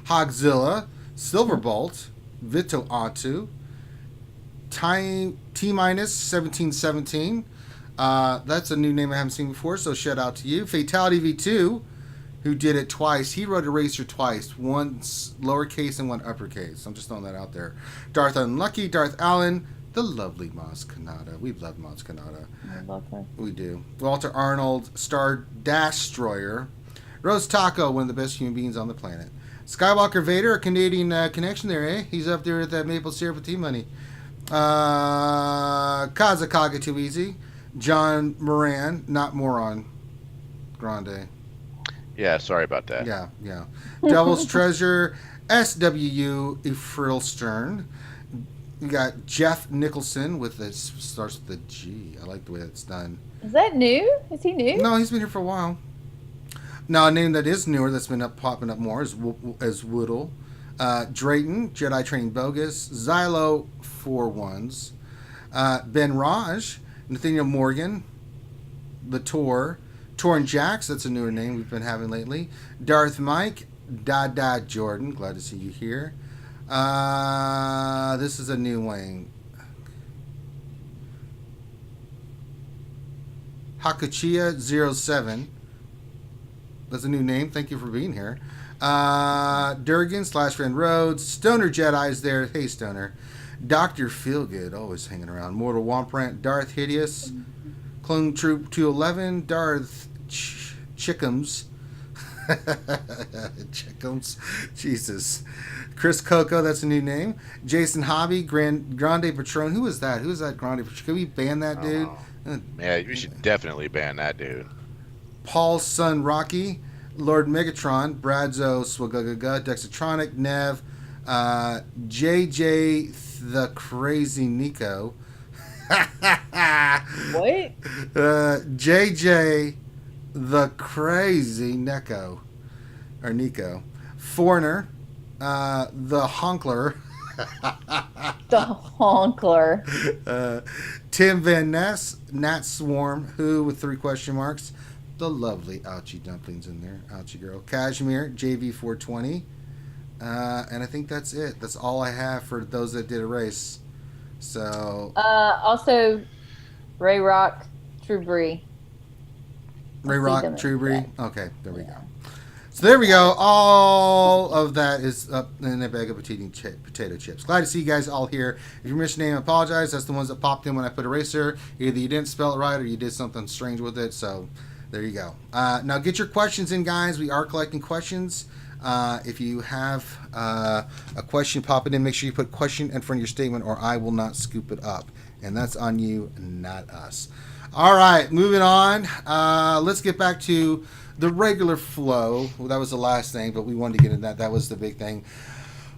Hogzilla, Silverbolt, Vito Atu, T-1717. That's a new name I haven't seen before, so shout out to you. Fatality V2, who did it twice. He wrote Eraser twice, once lowercase and one uppercase. I'm just throwing that out there. Darth Unlucky, Darth Allen, the lovely Maz Kanata. We love Maz Kanata. I love her. We do. Walter Arnold, Star Destroyer. Rose Taco, one of the best human beings on the planet. Skywalker Vader, a Canadian connection there, eh? He's up there with that maple syrup with tea money. Kazakaga Too Easy. John Moran, not Moron. Grande. Yeah, sorry about that. Yeah. Devil's Treasure. SWU Efril Stern. You got Jeff Nicholson with the starts with the G. I like the way that's done. Is that new? Is he new? No, he's been here for a while. Now, a name that is newer that's been popping up more is Woodle. Drayton, Jedi Training Bogus. Xylo 4-1s. Ben Raj, Nathaniel Morgan. The Tor. Torn Jax, that's a newer name we've been having lately. Darth Mike. Dada Jordan, glad to see you here. This is a new one. Hakuchiya07. That's a new name. Thank you for being here. Durgan / Friend Rhodes. Stoner Jedi's there. Hey, Stoner. Dr. Feelgood, always hanging around. Mortal Womprant. Darth Hideous. Clone Troop 211. Darth Chickums. Chickums. Jesus. Chris Coco, that's a new name. Jason Hobby. Grande Patron. Who is that? Who is that Grande Patron? Can we ban that dude? Yeah, we should definitely ban that dude. Paul's son Rocky, Lord Megatron, Bradzo SWGOH, Dexatronic, Nev, JJ the Crazy Nico. What? JJ the Crazy Nico. Foreigner, the Honkler. The Honkler. Tim Van Ness, Nat Swarm, who with 3 question marks. The lovely Ouchie Dumplings in there. Ouchie Girl. Kashmir, JV420. And I think that's it. That's all I have for those that did a race. So. Also, Ray Rock, True Bree. Ray Rock, True Bree. Okay, there we go. So there we go. All of that is up in a bag of potato chips. Glad to see you guys all here. If you missed your name, I apologize. That's the ones that popped in when I put eraser. Either you didn't spell it right or you did something strange with it. So there you go. Now get your questions in, guys. We are collecting questions. If you have a question, pop it in. Make sure you put question in front of your statement or I will not scoop it up. And that's on you, not us. All right, moving on. Let's get back to the regular flow. Well, that was the last thing, but we wanted to get into that. That was the big thing.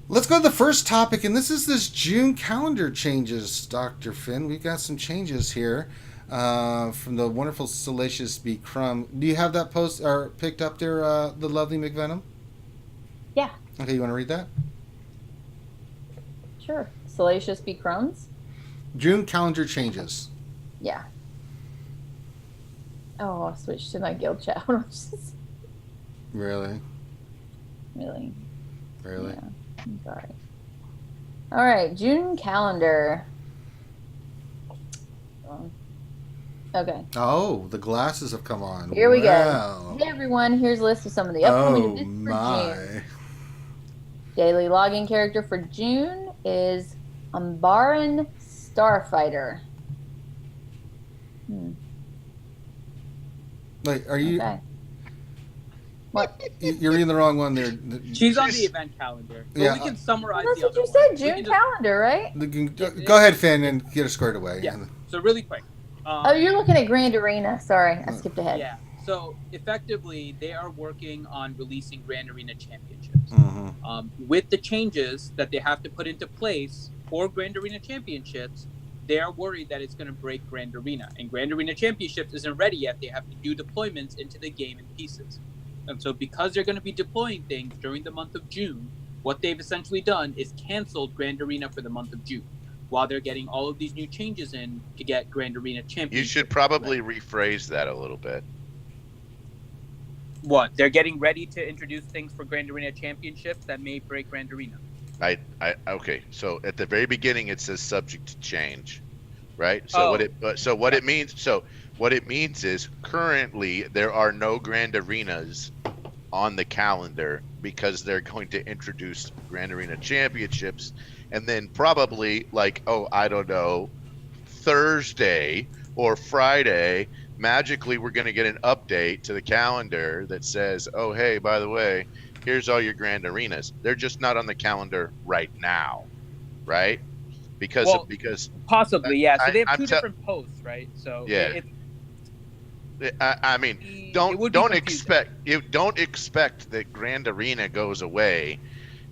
Let's go to the first topic, and this is this June calendar changes, Dr. Finn. We've got some changes here from the wonderful Salacious B. Crumb. Do you have that post or picked up there, the lovely McVenom? Yeah. Okay, you want to read that? Sure. Salacious B. Crumbs? June calendar changes. Yeah. Oh, I switched to my guild chat. Really? Really? Yeah, I'm sorry. All right, June calendar. Okay. Oh, the glasses have come on. Here we Wow. go. Hey everyone, here's a list of some of the upcoming Oh events for my. June. Daily login character for June is Umbaran Starfighter. Like, are you? Okay. What? You're reading the wrong one there. She's on the event calendar. So Yeah. we can summarize That's the what other you one. said, We June can just- calendar, right? Go ahead, Finn, and get it squared away. Yeah. So really quick. Oh, you're looking at Grand Arena. Sorry, I skipped ahead. Yeah. So effectively, they are working on releasing Grand Arena Championships. With the changes that they have to put into place for Grand Arena Championships, they are worried that it's going to break Grand Arena. And Grand Arena Championships isn't ready yet. They have to do deployments into the game in pieces. And so because they're going to be deploying things during the month of June, what they've essentially done is canceled Grand Arena for the month of June, while they're getting all of these new changes in to get Grand Arena Championships. You should probably rephrase that a little bit. What? They're getting ready to introduce things for Grand Arena Championships that may break Grand Arena. Okay. So at the very beginning, it says subject to change, right? So Oh. what it means is currently there are no Grand Arenas on the calendar because they're going to introduce Grand Arena Championships, and then probably Thursday or Friday, magically we're going to get an update to the calendar that says, oh, hey, by the way, here's all your Grand Arenas. They're just not on the calendar right now, right? Because possibly, yeah. So they have I'm two different posts, right? So yeah. Don't expect that Grand Arena goes away.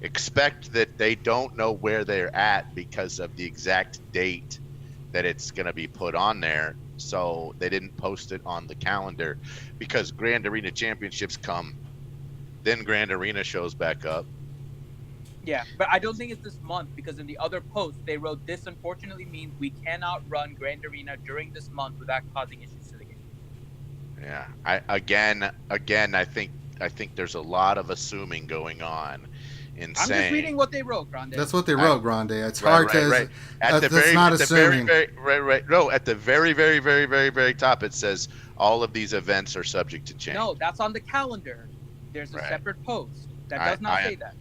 Expect that they don't know where they're at because of the exact date that it's going to be put on there. So they didn't post it on the calendar because Grand Arena Championships come, then Grand Arena shows back up. Yeah, but I don't think it's this month because in the other post they wrote, this unfortunately means we cannot run Grand Arena during this month without causing issues to the game. Yeah, I think there's a lot of assuming going on. I'm just reading what they wrote, Grande. That's what they wrote, Grande. It's right, hard right, to. right. That's not assuming. No, at the very, very, very, very, very top, it says all of these events are subject to change. No, that's on the calendar. There's a separate post that does not say that.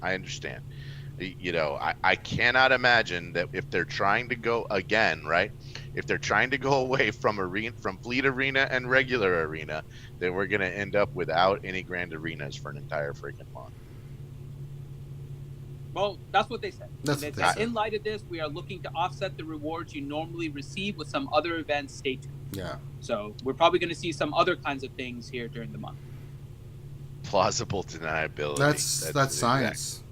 I understand. You know, I cannot imagine that if they're trying to go again, right? If they're trying to go away from Fleet Arena and regular arena, then we're going to end up without any Grand Arenas for an entire freaking month. Well, that's what they said. That's They what they said, said. in light of this, we are looking to offset the rewards you normally receive with some other events. Stay tuned. Yeah. So we're probably going to see some other kinds of things here during the month. Plausible deniability. That's science.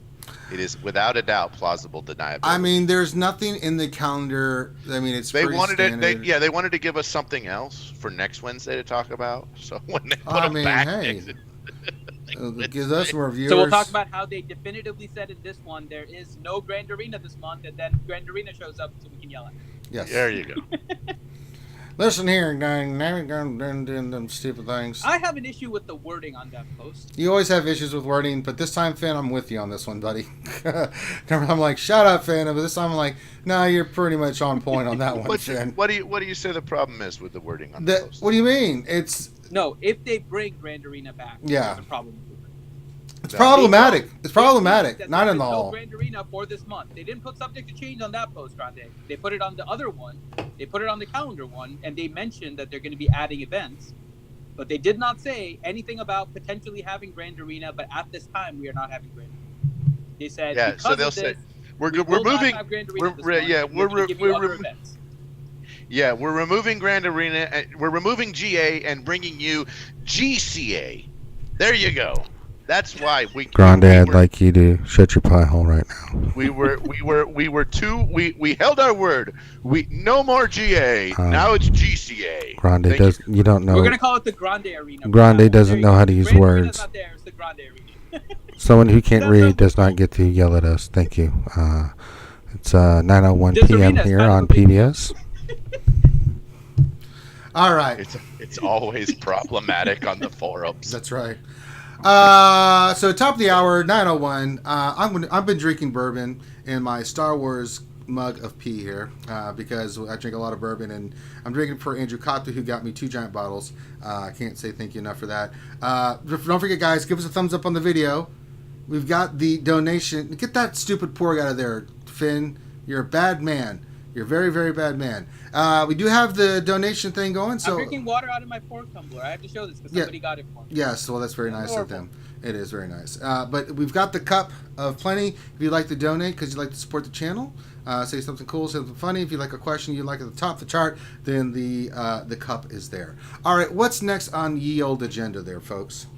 It is without a doubt plausible deniability. I mean, there's nothing in the calendar. I mean, it's they pretty wanted standard. it. They wanted to give us something else for next Wednesday to talk about. So when they put them back, it gives us more viewers. So we'll talk about how they definitively said in this one there is no Grand Arena this month, and then Grand Arena shows up so we can yell at it. Yes. There you go. Listen here, doing them stupid things. I have an issue with the wording on that post. You always have issues with wording, but this time, Finn, I'm with you on this one, buddy. I'm like, shut up, Finn. But this time, I'm like, no, you're pretty much on point on that one, Finn. What do you say the problem is with the wording on the post? What do you mean? No, if they bring Grand Arena back, yeah, there's a problem. It's problematic. It's problematic. Not in the no hall. Grand Arena for this month. They didn't put subject to change on that post, Grande. They put it on the other one. They put it on the calendar one, and they mentioned that they're going to be adding events. But they did not say anything about potentially having Grand Arena. But at this time, we are not having Grand Arena. They said, yeah. So they'll say we're moving. We're removing Grand Arena. We're removing GA and bringing you GCA. There you go. That's why Grande, I'd like you to shut your pie hole right now. We held our word. No more GA. Now it's GCA. Grande you don't know. We're gonna call it the Grande Arena. Grande doesn't know how to use Grand words. Arena's not there, it's the Grande Arena. Someone who can't read does not get to yell at us. Thank you. It's 9:01 p.m. here on PBS. All right. It's always problematic on the forums. That's right. So top of the hour, 9:01. I've been drinking bourbon in my Star Wars mug of pee here because I drink a lot of bourbon, and I'm drinking for Andrew Katu, who got me 2 giant bottles. I can't say thank you enough for that. Don't forget, guys, give us a thumbs up on the video. We've got the donation. Get that stupid porg out of there, Finn. You're a bad man. You're a very, very bad man. We do have the donation thing going. So I'm drinking water out of my pork tumbler. I have to show this because somebody got it for me. Yes, well, that's very nice of them. It is very nice. But we've got the cup of plenty. If you'd like to donate because you'd like to support the channel, say something cool, say something funny. If you'd like a question you'd like at the top of the chart, then the cup is there. All right, what's next on ye old agenda there, folks?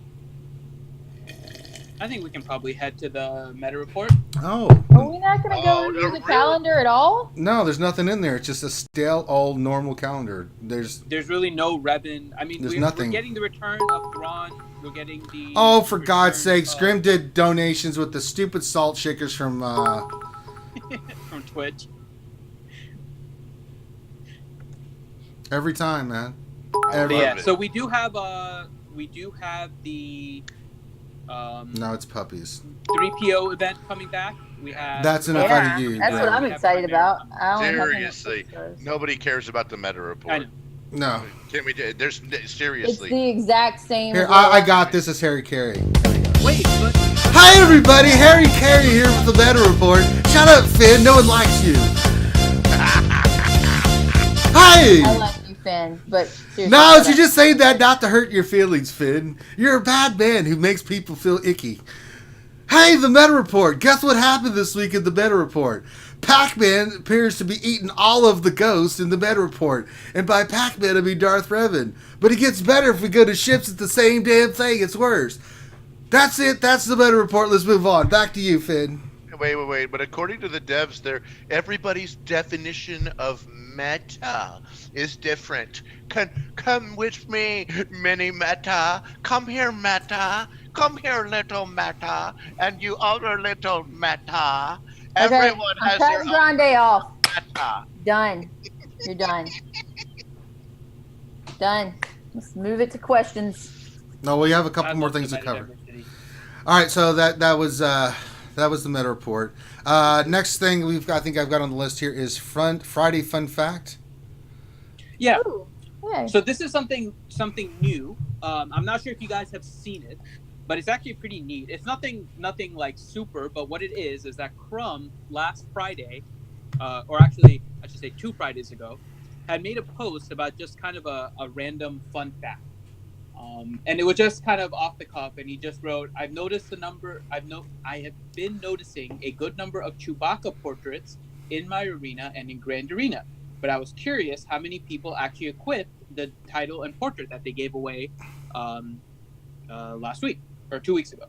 I think we can probably head to the meta report. Oh. Are we not going to go into the calendar at all? No, there's nothing in there. It's just a stale, old, normal calendar. There's really no Revan. I mean, there's we're getting getting the return of Thrawn. We're getting the... Oh, for God's sakes. Grim did donations with the stupid salt shakers from... from Twitch. Every time, man. Yeah, so we do have the... no, it's puppies. 3PO event coming back. We have... That's enough out of you. That's what I'm excited about. Seriously, nobody cares about the meta report. I know. No. Can we? There's It's seriously. the exact same. Here, I got this as Harry Carey. Wait, but... Hi, everybody. Harry Carey here with the meta report. Shut up, Finn. No one likes you. Hi. I like you, Finn, but seriously, No, you just saying that not to hurt your feelings, Finn. You're a bad man who makes people feel icky. Hey, the meta report. Guess what happened this week in the meta report? Pac-Man appears to be eating all of the ghosts in the meta report. And by Pac-Man, I mean Darth Revan. But it gets better if we go to ships. It's the same damn thing. It's worse. That's it. That's the meta report. Let's move on. Back to you, Finn. Wait. But according to the devs, everybody's definition of meta is different. Come with me, mini meta. Come here, meta. Come here, little meta. And you other little meta. Okay, Everyone I'm has cutting their own Grande off. meta. Done. You're done. Done. Let's move it to questions. No, we have a couple more things to cover. All right, so that was the meta report. Next thing I think I've got on the list here is Friday Fun Fact. Yeah. Ooh, yay. So this is something new. I'm not sure if you guys have seen it, but it's actually pretty neat. It's nothing like super, but what it is that Crumb last Friday, or actually I should say 2 Fridays ago, had made a post about just kind of a random fun fact. And it was just kind of off the cuff, and he just wrote, I have been noticing a good number of Chewbacca portraits in my arena and in Grand Arena. But I was curious how many people actually equipped the title and portrait that they gave away last week or 2 weeks ago.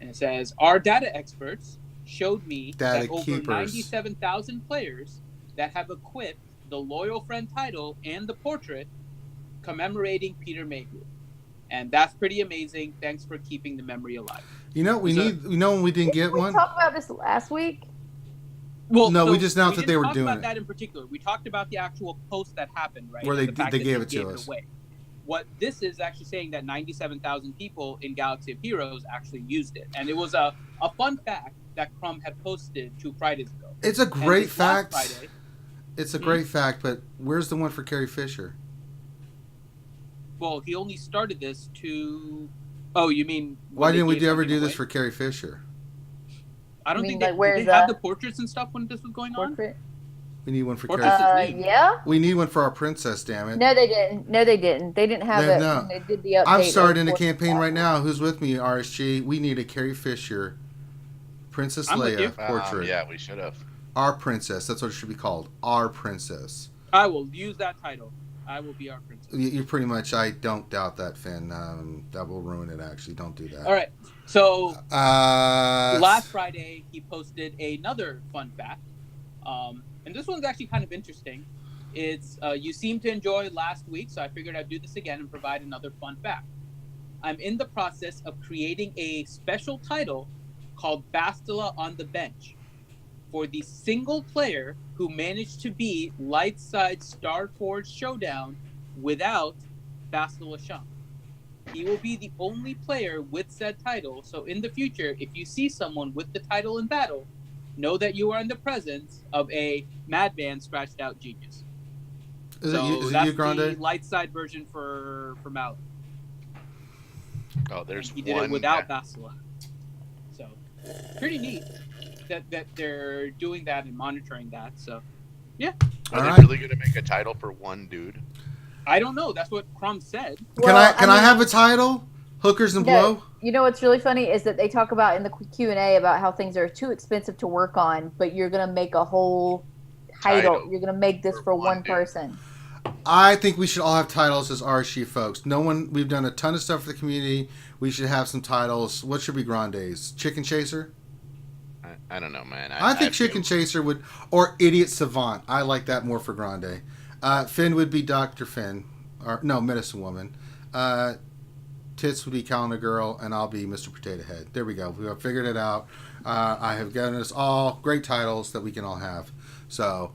And it says, our data experts showed me that over 97,000 players that have equipped the Loyal Friend title and the portrait commemorating Peter Mayhew. And that's pretty amazing. Thanks for keeping the memory alive. You know, when we didn't get one? We talked about this last week. Well, no, we just announced that they were doing it. We didn't talk about that in particular. We talked about the actual post that happened, right? Where they gave it to us. What this is actually saying that 97,000 people in Galaxy of Heroes actually used it. And it was a fun fact that Crumb had posted 2 Fridays ago. It's a great fact. It's a great fact, but where's the one for Carrie Fisher? Well, he only started this to... Oh, you mean... Why didn't we ever do this for Carrie Fisher? I don't think they had the portraits and stuff when this was going on. We need one for Carrie. Yeah. We need one for our princess. Damn it. No, they didn't. They didn't have it. No. When they did the update. I'm starting a campaign right now. Who's with me? RSG. We need a Carrie Fisher, Princess Leia portrait. Yeah, we should have. Our princess. That's what it should be called. Our princess. I will use that title. I will be our princess. You pretty much. I don't doubt that, Finn. That will ruin it. Actually, don't do that. All right. So last Friday he posted another fun fact, and this one's actually kind of interesting. It's you seem to enjoy last week, so I figured I'd do this again and provide another fun fact. I'm in the process of creating a special title called Bastila on the Bench for the single player who managed to beat Lightside Starforge Showdown without Bastila Shan. He will be the only player with said title, so in the future, if you see someone with the title in battle, know that you are in the presence of a madman scratched out genius. Is So it that's you, Grande? the light side version for Malak. Oh, there's He did one it without Basila. So pretty neat that they're doing that and monitoring that. So yeah. Are All they right. really gonna make a title for one dude? I don't know. That's what Crumb said. Can I have a title? Hookers and blow? You know what's really funny is that they talk about in the Q&A about how things are too expensive to work on, but you're going to make a whole title. You're going to make this for one person. I think we should all have titles as RSG folks. We've done a ton of stuff for the community. We should have some titles. What should be Grande's? Chicken Chaser? I don't know, man. I think Chicken Chaser would, or Idiot Savant. I like that more for Grande. Finn would be Dr. Finn, or no, Medicine Woman. Tits would be Calendar Girl, and I'll be Mr. Potato Head. There we go. We have figured it out. I have given us all great titles that we can all have. So,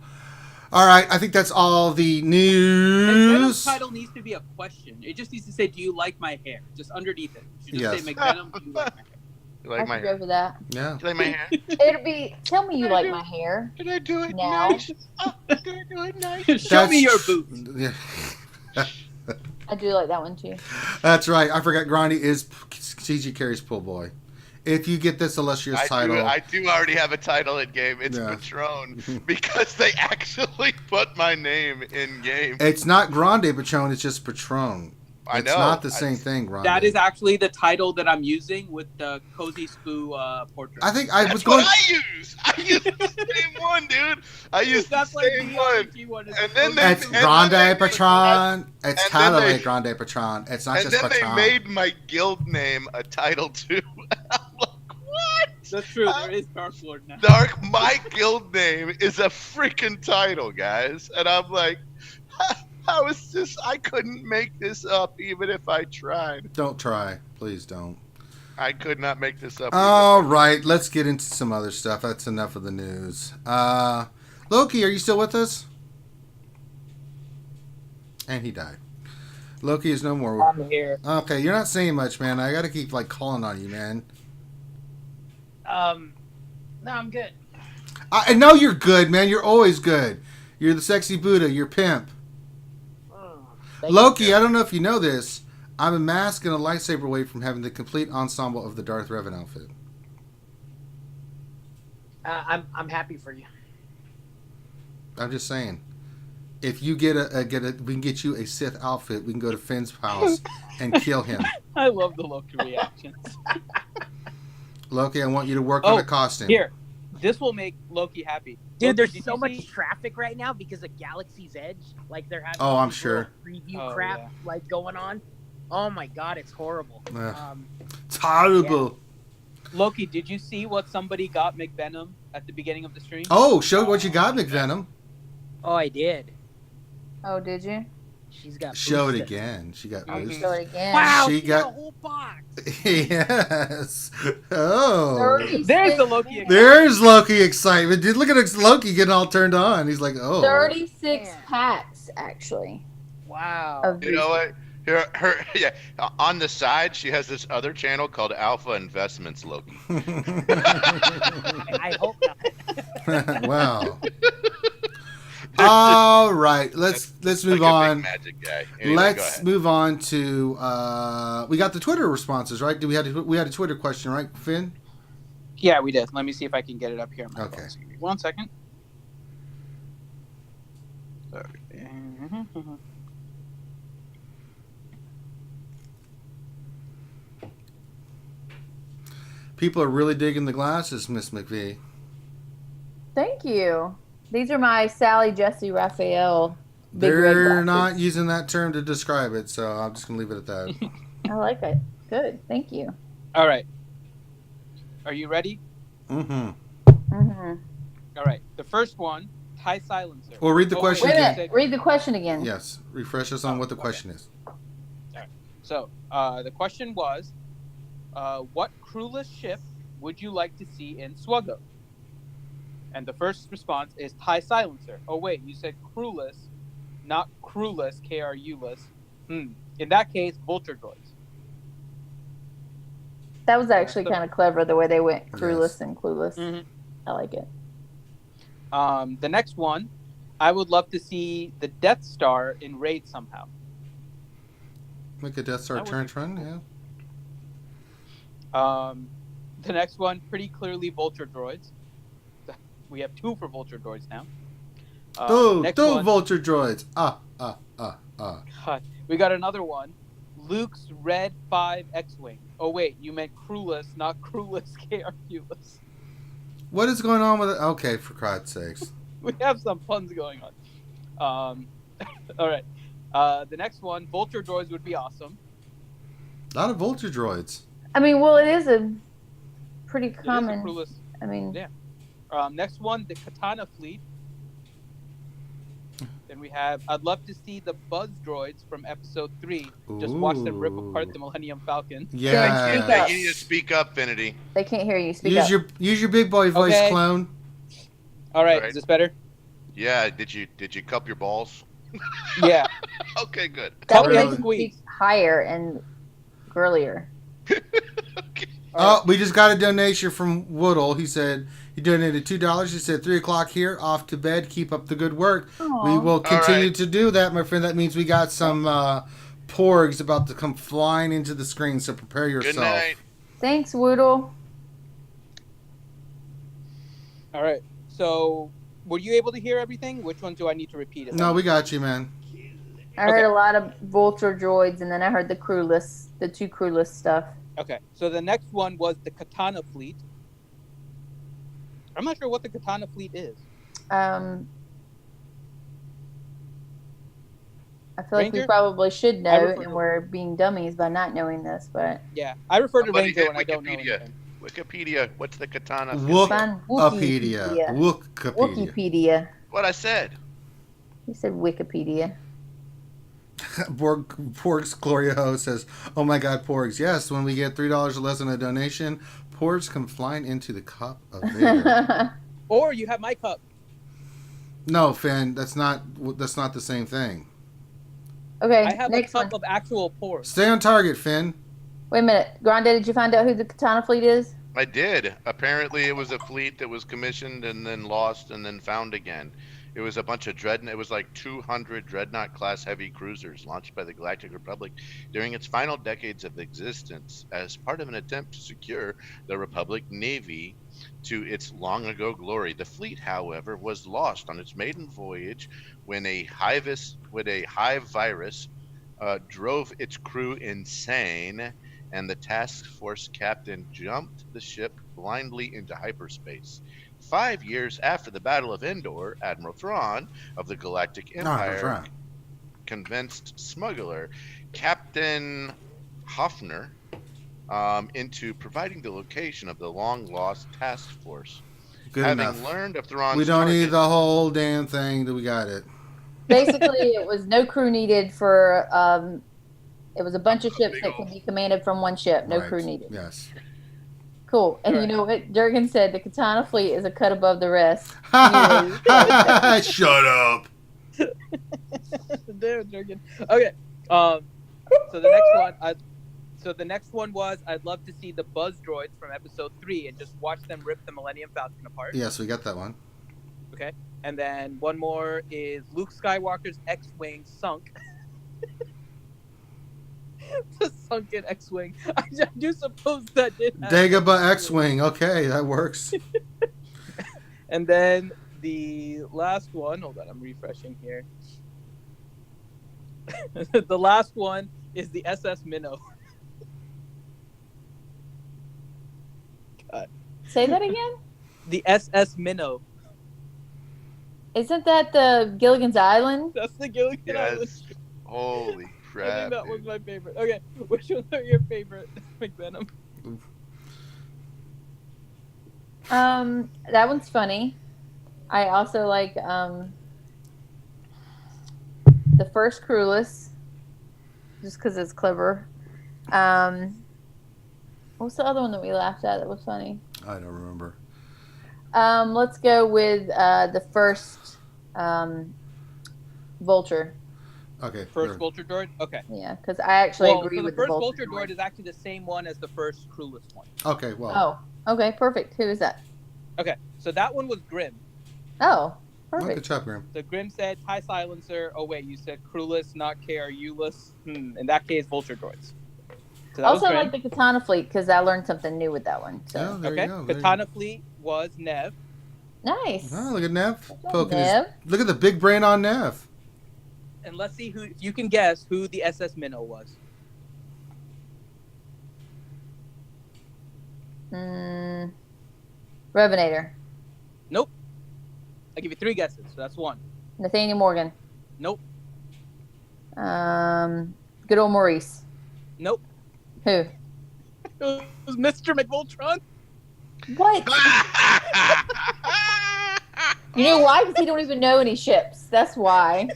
all right. I think that's all the news. McVenum's title needs to be a question. It just needs to say, "Do you like my hair?" Just underneath it. You should just say, "McVenum, do you like my hair?" You like I my should go hair? for that. Yeah. Do you like my hair? It'll be, tell me you like my hair. Did I do it now. nice? Oh, did I do it nice? Show me your boots. Yeah. I do like that one too. That's right. I forgot Grande is CG Carey's pool boy. If you get this illustrious title. I do already have a title in game. It's Patron because they actually put my name in game. It's not Grande Patron, it's just Patron. I It's know. not the same thing, Grande. That is actually the title that I'm using with the Cozy Spoo portrait. I think I That's was going. what I use. I use the same one, dude. I use the same one. And then they, It's Grande Patron. It's and then totally they- Grande Patron. It's not And just then Patron. they made my guild name a title too. I'm like, what? That's true. There is Dark Lord now. Dark, my guild name is a freaking title, guys. And I'm like, how is this? I couldn't make this up even if I tried. Don't try. Please don't. I could not make this up. All right, let's get into some other stuff. That's enough of the news. Loki, are you still with us? And he died. Loki is no more. I'm here. Okay, you're not saying much, man. I got to keep calling on you, man. No, I'm good. I know you're good, man. You're always good. You're the sexy Buddha. You're pimp. Loki, I don't know if you know this. I'm a mask and a lightsaber away from having the complete ensemble of the Darth Revan outfit. I'm happy for you. I'm just saying. If you get we can get you a Sith outfit. We can go to Finn's house and kill him. I love the Loki reactions. Loki, I want you to work on a costume. Here, this will make Loki happy. Dude, Loki, there's did so you much see- traffic right now because of Galaxy's Edge. Like they're having Oh, all I'm this sure. little preview Oh, crap yeah. going on. Oh my god, it's horrible. It's horrible. Loki, did you see what somebody got McVenom at the beginning of the stream? Oh, show what you got, McVenom. Oh, I did. Oh, did you? She's got. Show it boosted. again. She got I'll loose. show it again. Wow, She she got- got a whole box. Yes. Oh. 36 There's the Loki. There's Loki excitement. Dude, look at Loki getting all turned on. He's like, oh. 36 Man. packs, actually. Wow. Of You know what? Her yeah. On the side, she has this other channel called Alpha Investments Loki. I hope not. Wow. All right, let's move Like a on. big magic guy. Anyway, go Let's ahead. move on to we got the Twitter responses, right? We had a Twitter question, right, Finn? Yeah, we did. Let me see if I can get it up here. On my Okay. phone. Give me 1 second. People are really digging the glasses, Miss McVie. Thank you. These are my Sally, Jesse, Raphael. Big red They're glasses. not using that term to describe it, so I'm just gonna leave it at that. I like it. Good. Thank you. All right. Are you ready? Mm-hmm. Mm-hmm. All right. The first one, Thai silencer. Well, read the question Wait a again. minute. Read the question again. Yes, refresh us on what the question is. So, the question was, what crewless ship would you like to see in SWGOH? And the first response is Thai silencer. Oh wait, you said crewless, not crewless, K-R-U-less. In that case, vulture droids. That was actually kind of clever the way they went crewless and clueless. Mhm. I like it. The next one, I would love to see the Death Star in Raid somehow. Make a Death Star That would turret be run, yeah. The next one, pretty clearly Vulture droids. We have 2 for Vulture droids now. Two one, Vulture droids. God, we got another one. Luke's Red 5 X-Wing. Oh, wait, you meant crewless, not crewless KRQ-less. What is going on with it? Okay, for God's sakes. We have some puns going on. All right. The next one, Vulture droids would be awesome. A lot of Vulture droids. I mean, well, it is a pretty It is a common. crewless. I mean, Yeah. Next one, the Katana fleet. Then we have, I'd love to see the Buzz droids from episode 3. Just watch them rip apart the Millennium Falcon. Yeah. You need to speak up, Finity. they can't hear you. Speak up. Use your big boy voice, Okay. clone. All right, Right. is this better? Yeah, did you cup your balls? Yeah. Okay, good. That Really? would make you Squeeze. speak higher and girlier. Oh, we just got a donation from Woodle. He said he donated $2. He said 3 o'clock here, off to bed. Keep up the good work. Aw. We will continue right. to do that, my friend. That means we got some porgs about to come flying into the screen. So prepare yourself. Good night. Thanks, Woodle. All right. So, were you able to hear everything? Which one do I need to repeat? No, we got you, man. I heard a lot of Vulture droids, and then I heard the crewless, the 2 crewless stuff. Okay. So the next one was the Katana fleet. I'm not sure what the Katana fleet is. I feel like we Ranger? probably should I know, refer and to- we're being dummies by not knowing this, but Yeah, I refer to Somebody Ranger hit when I don't know Wikipedia. anything. Wikipedia. What's the katana? Fun Wookipedia. Wikipedia. Wookipedia. Wikipedia. What I said. You said Wikipedia. Porgs Gloria Ho says, "Oh my God, Porgs! Yes, when we get $3 or less on a donation, Porgs come flying into the cup of Vader." Or you have my cup. No, Finn, that's not the same thing. Okay, I have next a cup one. of actual pores. Stay on target, Finn. Wait a minute. Grande, did you find out who the Katana fleet is? I did. Apparently, it was a fleet that was commissioned and then lost and then found again. It was a bunch of dreadnought. It was like 200 dreadnought-class heavy cruisers launched by the Galactic Republic during its final decades of existence as part of an attempt to secure the Republic Navy to its long-ago glory. The fleet, however, was lost on its maiden voyage when a hive virus drove its crew insane, and the task force captain jumped the ship blindly into hyperspace. 5 years after the Battle of Endor, Admiral Thrawn of the Galactic Empire convinced smuggler Captain Hoffner into providing the location of the long-lost task force. Good Having enough. learned of Thrawn's We don't need target- the whole damn thing. That we got it. Basically, it was no crew needed for. It was a bunch of ships big that could be commanded from one ship. No Right. crew needed. Yes. Cool. And Right. you know what? Durgan said the Katana fleet is a cut above the rest. Shut up. There, Durgan. Okay. So the next one was I'd love to see the Buzz droids from episode 3 and just watch them rip the Millennium Falcon apart. Yes, we got that one. Okay. And then one more is Luke Skywalker's X-Wing sunk. The sunken X-Wing. I do suppose that did happen. Dagobah X-Wing. Okay, that works. And then the last one, hold on, I'm refreshing here. The last one is the SS Minnow. Say that again? The SS Minnow. Isn't that the Gilligan's Island? That's the Gilligan Island. Yes. Holy I crap. think that was dude. my favorite. Okay, which ones are your favorite, McVenom? That one's funny. I also like the first crewless, just because it's clever. What's the other one that we laughed at that was funny? I don't remember. Let's go with the first Vulture. Okay. First Vulture droid? Okay. Yeah, because I actually agree so with the first the Vulture droid is actually the same one as the first crewless one. Okay, well. Oh, okay, perfect. Who is that? Okay, So that one was Grim. Oh, Well, perfect. good job, Graham. So Grim said, "Hi, Silencer." Oh wait, you said Crewless, not KRU-less. In that case, Vulture Droids. So that Also, was I Grim. like the Katana Fleet because I learned something new with that one. So Oh, there Okay. you go. There you Katana Fleet was Nev. nice. go. Oh, look at Nev. Good job, Poking Nev. his. Look at the big brain on Nev. And let's see who, if you can guess who the SS Minnow was. Revenator. Nope. I'll give you 3 guesses, so that's 1. Nathaniel Morgan. Nope. Good old Maurice. Nope. Who? It was Mr. McVoltron. What? You know why? Because he don't even know any ships. That's why.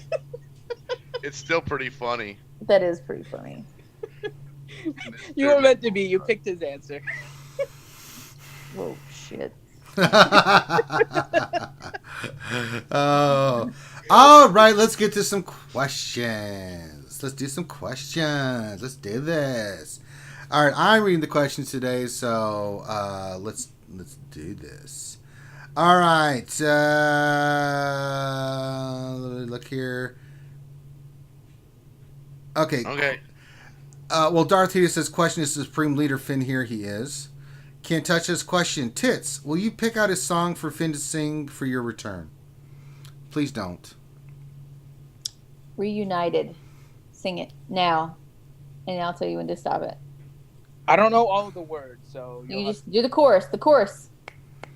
It's still pretty funny. That is pretty funny. You were meant to be. You picked his answer. Whoa, shit. Oh, all right. Let's get to some questions. Let's do some questions. Let's do this. All right, I'm reading the questions today, so let's do this. All right. Look here. Okay. Okay. Well, Darth Vader says, question is Supreme Leader Finn. Here he is. Can't touch this question. Tits, will you pick out a song for Finn to sing for your return? Please don't. Reunited. Sing it now. And I'll tell you when to stop it. I don't know all of the words, so You just do the chorus. The chorus.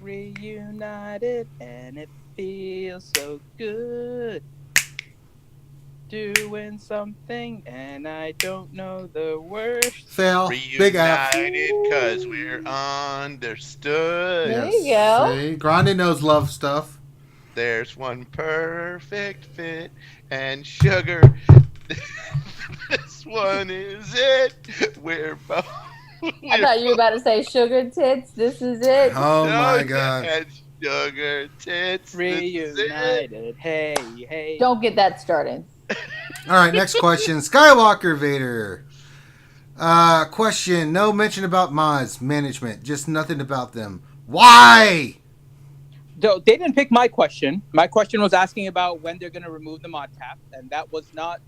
reunited and it feels so good. Doing something and I don't know the words. Fail. Big F. Reunited because we're understood. There you go. See? Grande knows love stuff. There's one perfect fit and sugar. This one is it. We're both. I thought you were about to say sugar tits. This is it. Oh my God. And sugar tits. Reunited. Hey, hey. Don't get that started. All right, next question. Skywalker Vader. Question. No mention about mods management. Just nothing about them. Why? So they didn't pick my question. My question was asking about when they're going to remove the mod tab, and that was not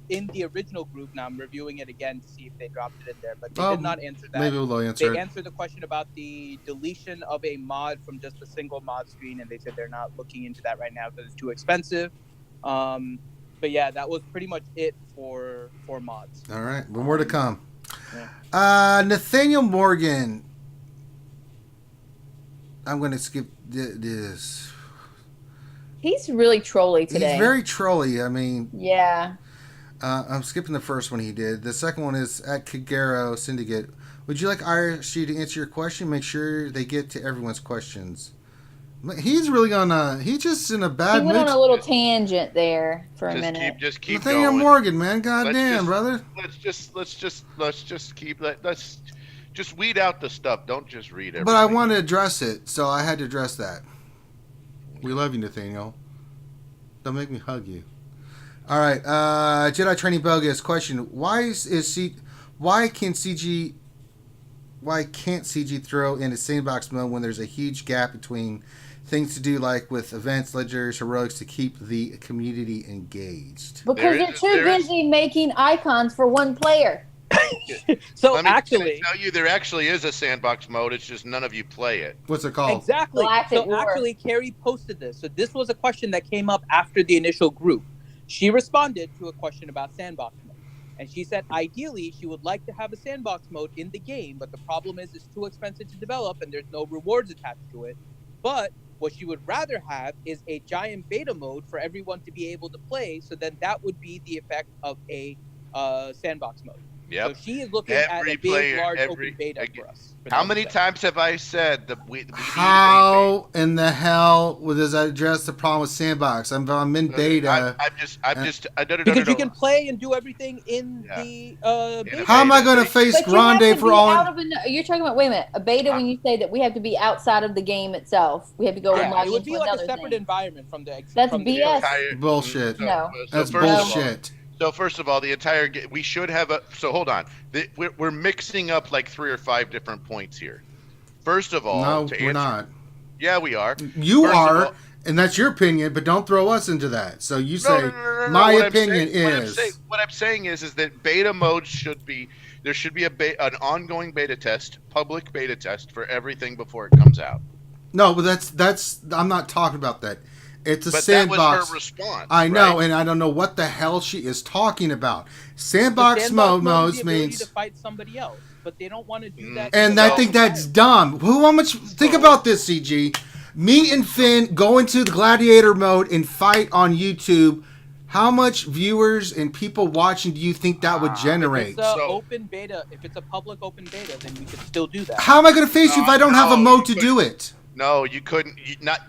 in the original group. Now I'm reviewing it again to see if they dropped it in there, but they did not answer that. Maybe we'll answer They it. answered the question about the deletion of a mod from just a single mod screen, and they said they're not looking into that right now because it's too expensive. But yeah, that was pretty much it for mods. All right, but more to come. Yeah. Nathaniel Morgan. I'm going to skip this. He's really trolly today. He's very trolly. I mean, yeah. I'm skipping the first one he did. The second one is at Kagero Syndicate. Would you like IRC to answer your question? Make sure they get to everyone's questions. He's really on he's just in a bad He went mood. on a little tangent there for a minute. Just keep Nathaniel going. Morgan, man. Goddamn, brother. Let's just weed out the stuff. Don't just read everything. But I want to address it, so I had to address that. We love you, Nathaniel. Don't make me hug you. All right, Jedi Training Bogus question: why can't CG throw in a sandbox mode when there's a huge gap between things to do, like with events, ledgers, heroics, to keep the community engaged? Because you're too busy making icons for one player. So Let me actually, tell you, there actually is a sandbox mode. It's just none of you play it. What's it called? exactly. Galactic So War. actually, Carrie posted this. So this was a question that came up after the initial group. She responded to a question about sandbox mode. And she said, ideally, she would like to have a sandbox mode in the game, but the problem is it's too expensive to develop and there's no rewards attached to it. But what she would rather have is a giant beta mode for everyone to be able to play. So then that would be the effect of a sandbox mode. Yep. So she is looking at a big, large open beta for us. for How that many effect. times have I said that we need How in the hell does that address the problem with sandbox? I'm in beta. Because you can play and do everything in the beta. How am I going to face But you have Grande to for be all? out of you're talking about, wait a minute, a beta when you say that we have to be outside of the game itself. We have to go and log It would into be like a another separate thing. environment from the That's from the BS. Bullshit. No. That's first of all- bullshit. So first of all, the entire we should have a. So hold on, we're mixing up like 3 or 5 different points here. First of all, No, to we're answer, not. Yeah, we are. You First of are, all- and that's your opinion, but don't throw us into that. So you say, No. my What I'm opinion saying- is. What I'm saying is that beta mode should be, there should be an ongoing beta test, public beta test for everything before it comes out. No, but that's I'm not talking about that. It's a But sandbox. that was her response. I know, right? and I don't know what the hell she is talking about. The Sandbox mode modes is the ability means, to fight somebody else, but they don't want to do that. and So- I think that's dumb. How much? Think about this, CG. Me and Finn go into the gladiator mode and fight on YouTube. How much viewers and people watching do you think that would generate? If it's a So- open beta, if it's a public open beta, then we could still do that. How am I going to face you if I don't have a No, mode to you do it? No, you couldn't.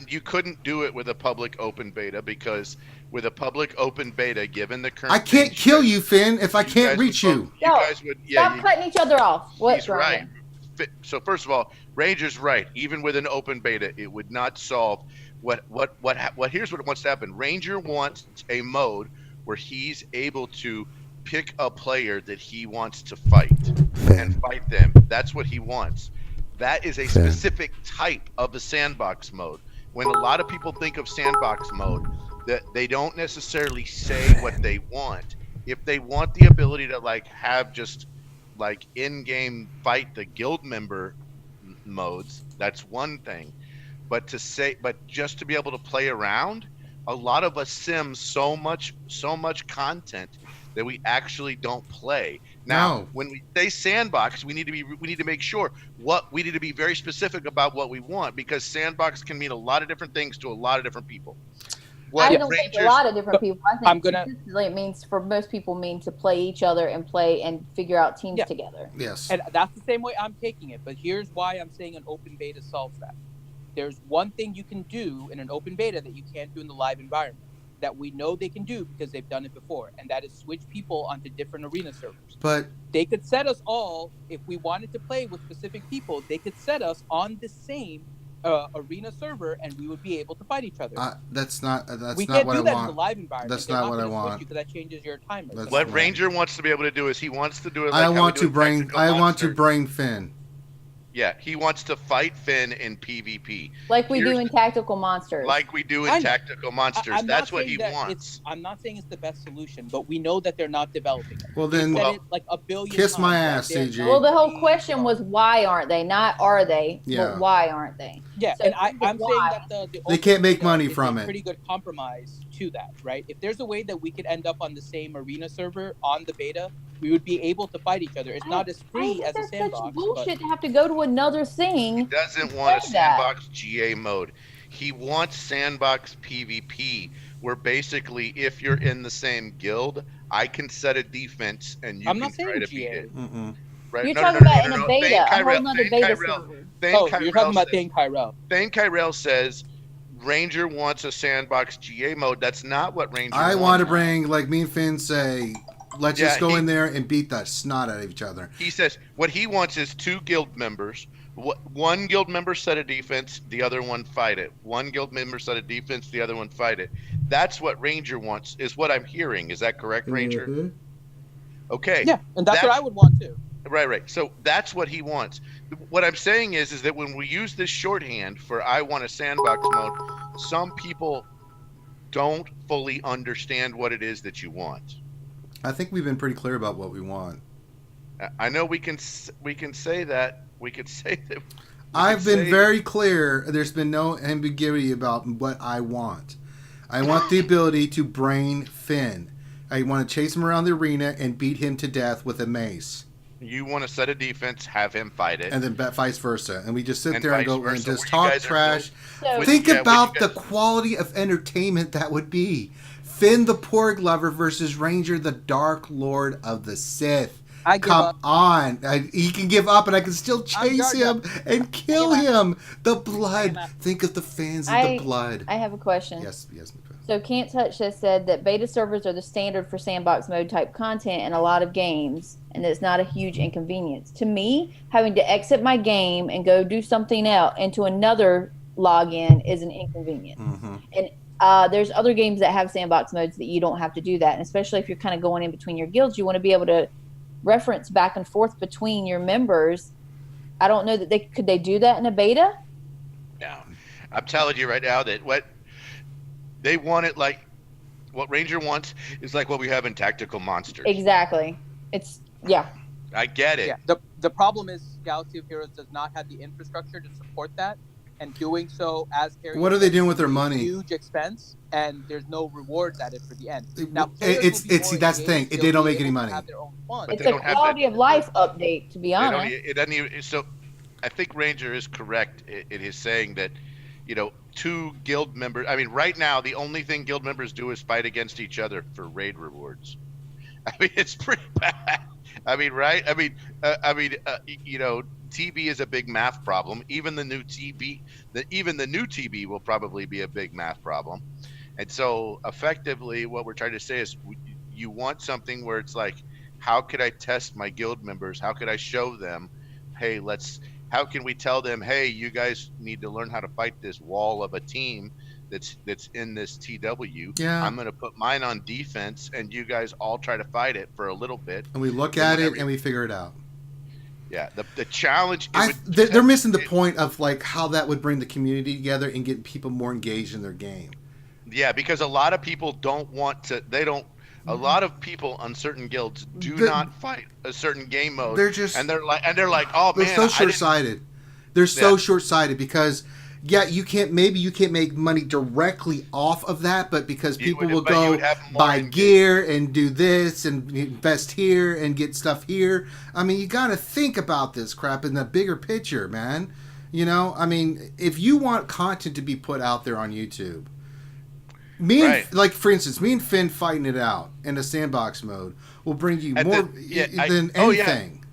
You couldn't do it with a public open beta, because with a public open beta, given the current, I can't things, kill you, Finn, if I guys can't would reach you. You No, guys would. Yeah, Stop cutting each other off. What, he's right. Ryan? So first of all, Ranger's right. Even with an open beta, it would not solve what. Here's what wants to happen. Ranger wants a mode where he's able to pick a player that he wants to fight and fight them. That's what he wants. That is a specific type of a sandbox mode. When a lot of people think of sandbox mode, that they don't necessarily say what they want. If they want the ability to have just in-game fight the guild member modes, that's one thing. But just to be able to play around, a lot of us sim so much content that we actually don't play. Now, when we say sandbox, we need to make sure we need to be very specific about what we want, because sandbox can mean a lot of different things to a lot of different people. I don't think a lot of different people. I think gonna- consistently it means, for most people, to play each other and play and figure out teams together. Yes. And that's the same way I'm taking it. But here's why I'm saying an open beta solves that. There's one thing you can do in an open beta that you can't do in the live environment, that we know they can do because they've done it before, and that is switch people onto different arena servers. But They could set us all, if we wanted to play with specific people, they could set us on the same arena server, and we would be able to fight each other. that's not we not can't what do I that in want. the live environment. That's They're not what I gonna switch want. you, 'cause that changes your timer. That's What not- Ranger wants to be able to do is he wants to do it. I how we want do to in brain. Tactical I want to Monster. brain Finn. Yeah, he wants to fight Finn in PvP, Like we do Here's in Tactical Monsters. like we do I in know. Tactical Monsters. I'm That's not what he saying that wants. I'm not saying it's the best solution, but we know that they're not developing it. Well, They then, said it like a billion kiss times, my that ass, they're CG. not Well, the whole being question was why aren't they? Not are they, Yeah. but why aren't they? Yeah, So and think I'm of saying why. that the They open can't make beta money is from a it. pretty good compromise to that, right? If there's a way that we could end up on the same arena server on the beta, we would be able to fight each other. It's not as I free think as a that's sandbox. such bullshit to have to go to another thing. He doesn't want a say that. sandbox GA mode. He wants sandbox PvP, where basically if you're in the same guild, I can set a defense and you I'm can not try saying to beat GA. it. Mm-mm. Right? You're No, talking no, about no, in no, a no. beta, Thane a whole Kyrell- nother Thane beta Kyrell- server. Thane Oh, you're talking Kyrell about says- Thane Kyrell. Thane Kyrell says Ranger wants a sandbox GA mode. That's not what Ranger I wants. want to bring, like me and Finn say, let's Yeah, just go he- in there and beat the snot out of each other. He says what he wants is 2 guild members. One guild member set a defense, the other one fight it. One guild member set a defense, the other one fight it. That's what Ranger wants, is what I'm hearing. Is that correct, Ranger? Mm-hmm. Okay. Yeah, and that's what I would want too. Right. So that's what he wants. What I'm saying is that when we use this shorthand for I want a sandbox mode, some people don't fully understand what it is that you want. I think we've been pretty clear about what we want. I know we can say that. We could say that. I've been very clear. There's been no ambiguity about what I want. I want the ability to brain Finn. I want to chase him around the arena and beat him to death with a mace. You want to set a defense, have him fight it. And then vice versa. And we just sit And there and vice go and versa, just where you talk guys are trash. So, Think Yeah, about you the guys- quality of entertainment that would be. Finn the Porg Lover versus Ranger the Dark Lord of the Sith. I give Come up. on. He can give up and I can still I'm chase him Jar Jar. and kill him. The blood. Give up. Think of the fans of I- the blood. I have a question. Yes. So Can't Touch has said that beta servers are the standard for sandbox mode type content in a lot of games, and it's not a huge inconvenience. To me, having to exit my game and go do something else into another login is an inconvenience. Mm-hmm. And there's other games that have sandbox modes that you don't have to do that, and especially if you're kind of going in between your guilds, you want to be able to reference back and forth between your members. I don't know that could they do that in a beta? No. I'm telling you right now that what they want it like, what Ranger wants is like what we have in Tactical Monsters. Exactly. It's I get it. Yeah. The problem is Galaxy of Heroes does not have the infrastructure to support that, and doing so as carriers. What are they doing with their money? Huge expense, and there's no rewards added for the end. Now, It's that's the thing. They don't make any money. Have their own fun. It's a quality of life update, to be honest. It doesn't even. So, I think Ranger is correct in his saying that, 2 guild members. I mean, right now the only thing guild members do is fight against each other for raid rewards. I mean, it's pretty bad. I mean, right? I mean, TB is a big math problem. Even the new TB will probably be a big math problem. And so, effectively, what we're trying to say is, you want something where it's like, how could I test my guild members? How could I show them, hey, how can we tell them, hey, you guys need to learn how to fight this wall of a team that's in this TW. Yeah. I'm going to put mine on defense, and you guys all try to fight it for a little bit. And we look at it and we figure it out. Yeah, the challenge. They're missing the point of like how that would bring the community together and get people more engaged in their game. Yeah, because a lot of people don't want to. A lot of people on certain guilds do not fight a certain game mode. They're just and they're like, oh man, they're so short-sighted. They're so short-sighted because you can't make money directly off of that, but because people will go buy gear and do this and invest here and get stuff here. I mean, you got to think about this crap in the bigger picture, man. I mean, if you want content to be put out there on YouTube, for instance, me and Finn fighting it out in a sandbox mode will bring you more than anything.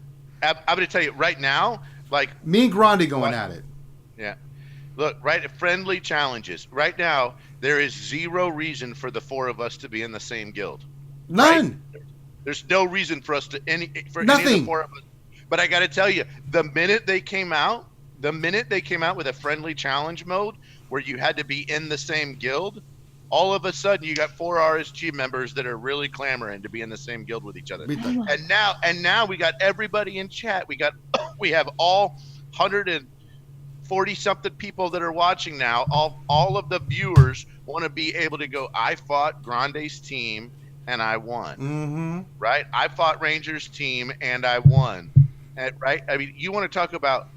I'm going to tell you right now, like me and Grande going at it. Yeah. Look, friendly challenges. Right now, there is zero reason for the 4 of us to be in the same guild. None. Right? There's no reason for us to any of Nothing. the 4 of us. But I got to tell you, the minute they came out with a friendly challenge mode where you had to be in the same guild, all of a sudden you got 4 RSG members that are really clamoring to be in the same guild with each other. And now we got everybody in chat. We have all 140 something people that are watching now. All of the viewers want to be able to go, I fought Grande's team and I won. Mm-hmm. Right? I fought Ranger's team and I won. Right? I mean, you want to talk about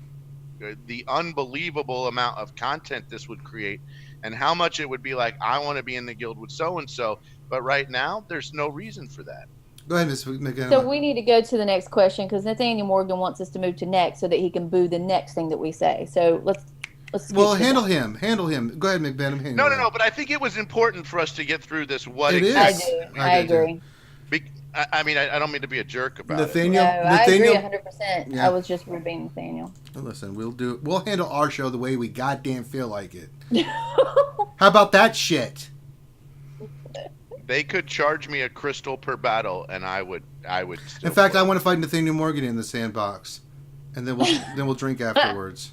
the unbelievable amount of content this would create and how much it would be like, I want to be in the guild with so-and-so. But right now, there's no reason for that. Go ahead, Ms. McGinnis. So we need to go to the next question because Nathaniel Morgan wants us to move to next so that he can boo the next thing that we say. So let's handle him. Go ahead, McBenham. No. But I think it was important for us to get through this. I agree. I mean, I don't mean to be a jerk about Nathaniel, it. No, I agree 100%. Yeah. I was just being Nathaniel. Listen, we'll handle our show the way we goddamn feel like it. How about that shit? They could charge me a crystal per battle, and I would. In fact, I want to fight Nathaniel Morgan in the sandbox, and then we'll drink afterwards.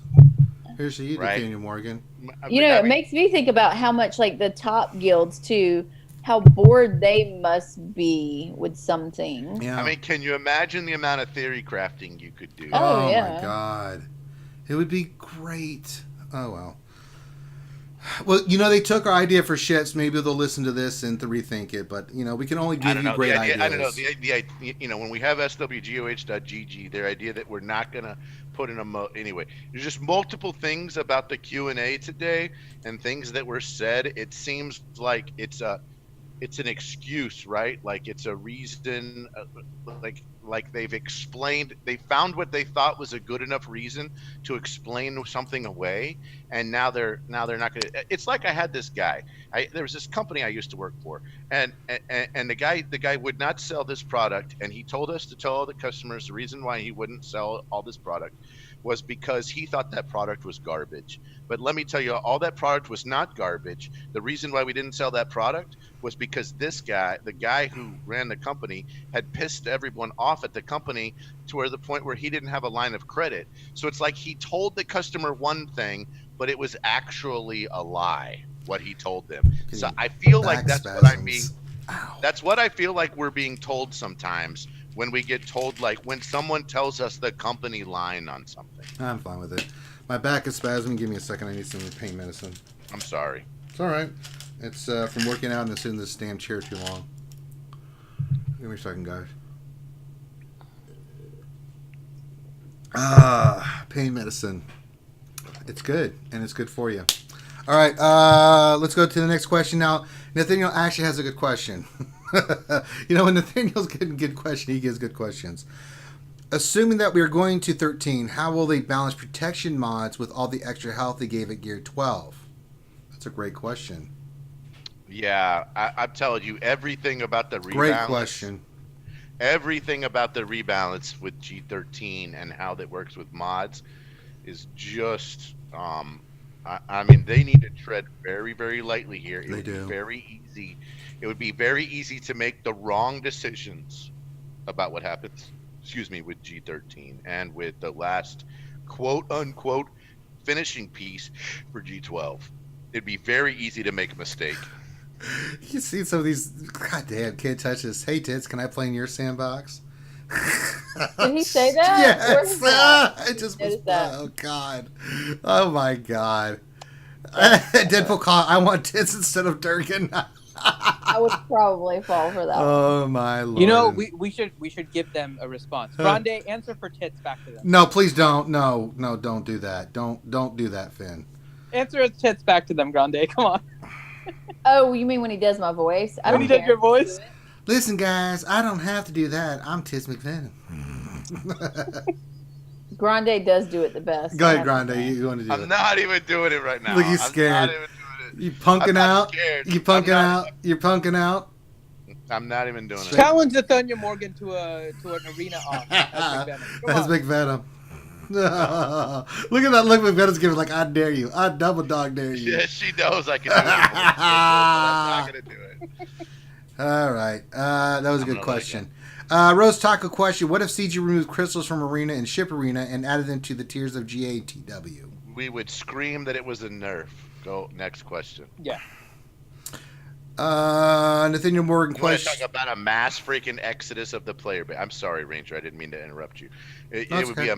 Here's to you, Nathaniel Morgan. It makes me think about how much like the top guilds too, how bored they must be with something. Yeah. I mean, can you imagine the amount of theory crafting you could do? Oh yeah. My God, it would be great. Oh well. Well, they took our idea for shits. Maybe they'll listen to this and to rethink it. But we can only give you great ideas. I don't know. The when we have SWGOH.GG, their idea that we're not gonna put in anyway. There's just multiple things about the Q&A today and things that were said. It seems like it's an excuse, right? Like it's a reason, like they've explained, they found what they thought was a good enough reason to explain something away, and now they're not going to. It's like I had this guy. There was this company I used to work for, and the guy would not sell this product, and he told us to tell all the customers the reason why he wouldn't sell all this product was because he thought that product was garbage. But let me tell you, all that product was not garbage. The reason why we didn't sell that product was because this guy, the guy who ran the company, had pissed everyone off at the company to the point where he didn't have a line of credit. So it's like he told the customer one thing, but it was actually a lie, what he told them. So I feel like that's what I'm being. That's what I feel like we're being told sometimes when we get told, like when someone tells us the company line on something. I'm fine with it. My back is spasming. Give me a second. I need some pain medicine. I'm sorry. It's all right. It's from working out and sitting in this damn chair too long. Give me a second, guys. Pain medicine. It's good, and it's good for you. All right, let's go to the next question now. Nathaniel actually has a good question. You know, when Nathaniel's getting good question, he gives good questions. Assuming that we are going to 13, how will they balance protection mods with all the extra health they gave at Gear 12? That's a great question. Yeah, I'm telling you, everything about the rebalance. Great question. Everything about the rebalance with G13 and how that works with mods is just, I mean, they need to tread very, very lightly here. It would be very easy. It would be very easy to make the wrong decisions about what happens, with G13 and with the last quote unquote finishing piece for G12. It'd be very easy to make a mistake. You see some of these, goddamn, kid touches. Hey, tits, can I play in your sandbox? Did he say that? Yes. I just was, oh, God. Oh, my God. Deadpool call, I want tits instead of Durgun. I would probably fall for that. Oh, my Lord. You know, we should give them a response. Grande, answer for tits back to them. No, please don't. No, don't do that. Don't do that, Finn. Answer his tits back to them, Grande. Come on. Oh, you mean when he does my voice? I when don't he did your voice? Listen, guys, I don't have to do that. I'm Tis McVenom. Grande does do it the best. Go ahead, Grande. You want to do it? I'm not even doing it right now. Look, he's scared. I'm not even doing it. You punking out? Scared. You punking out? You're punking out? I'm not even doing it. Challenge Nathaniel Morgan to an arena off. That's McVenom. Look at that look McVenom's giving, like, I dare you. I double dog dare you. Yeah, she knows I can do it. I'm not going to do it. All right. That was a good question. Rose Taco question. What if CG removed crystals from Arena and Ship Arena and added them to the tiers of GA and TW? We would scream that it was a nerf. Go, next question. Yeah. Nathaniel Morgan question. Want to talk about a mass freaking exodus of the player base? I'm sorry, Ranger. I didn't mean to interrupt you. It would be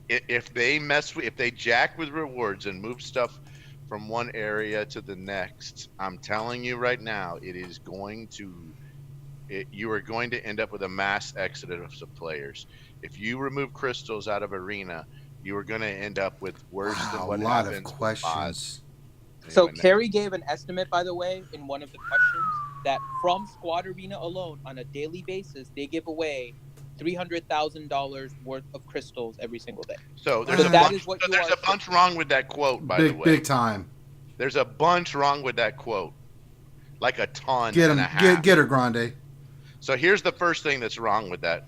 if they jack with rewards and move stuff from one area to the next. I'm telling you right now, you are going to end up with a mass exodus of players. If you remove crystals out of Arena, you are going to end up with worse than what happens. A lot of questions. So Carrie gave an estimate, by the way, in one of the questions that from Squad Arena alone, on a daily basis, they give away $300,000 worth of crystals every single day. So there's a bunch wrong with that quote, by the way. Big time. There's a bunch wrong with that quote. Like a ton. Get her, Grande. So here's the first thing that's wrong with that.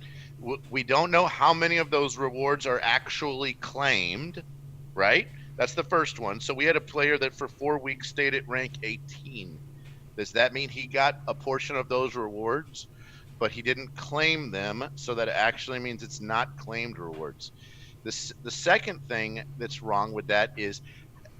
We don't know how many of those rewards are actually claimed, right? That's the first one. So we had a player that for 4 weeks stayed at rank 18. Does that mean he got a portion of those rewards, but he didn't claim them? So that actually means it's not claimed rewards. The second thing that's wrong with that is,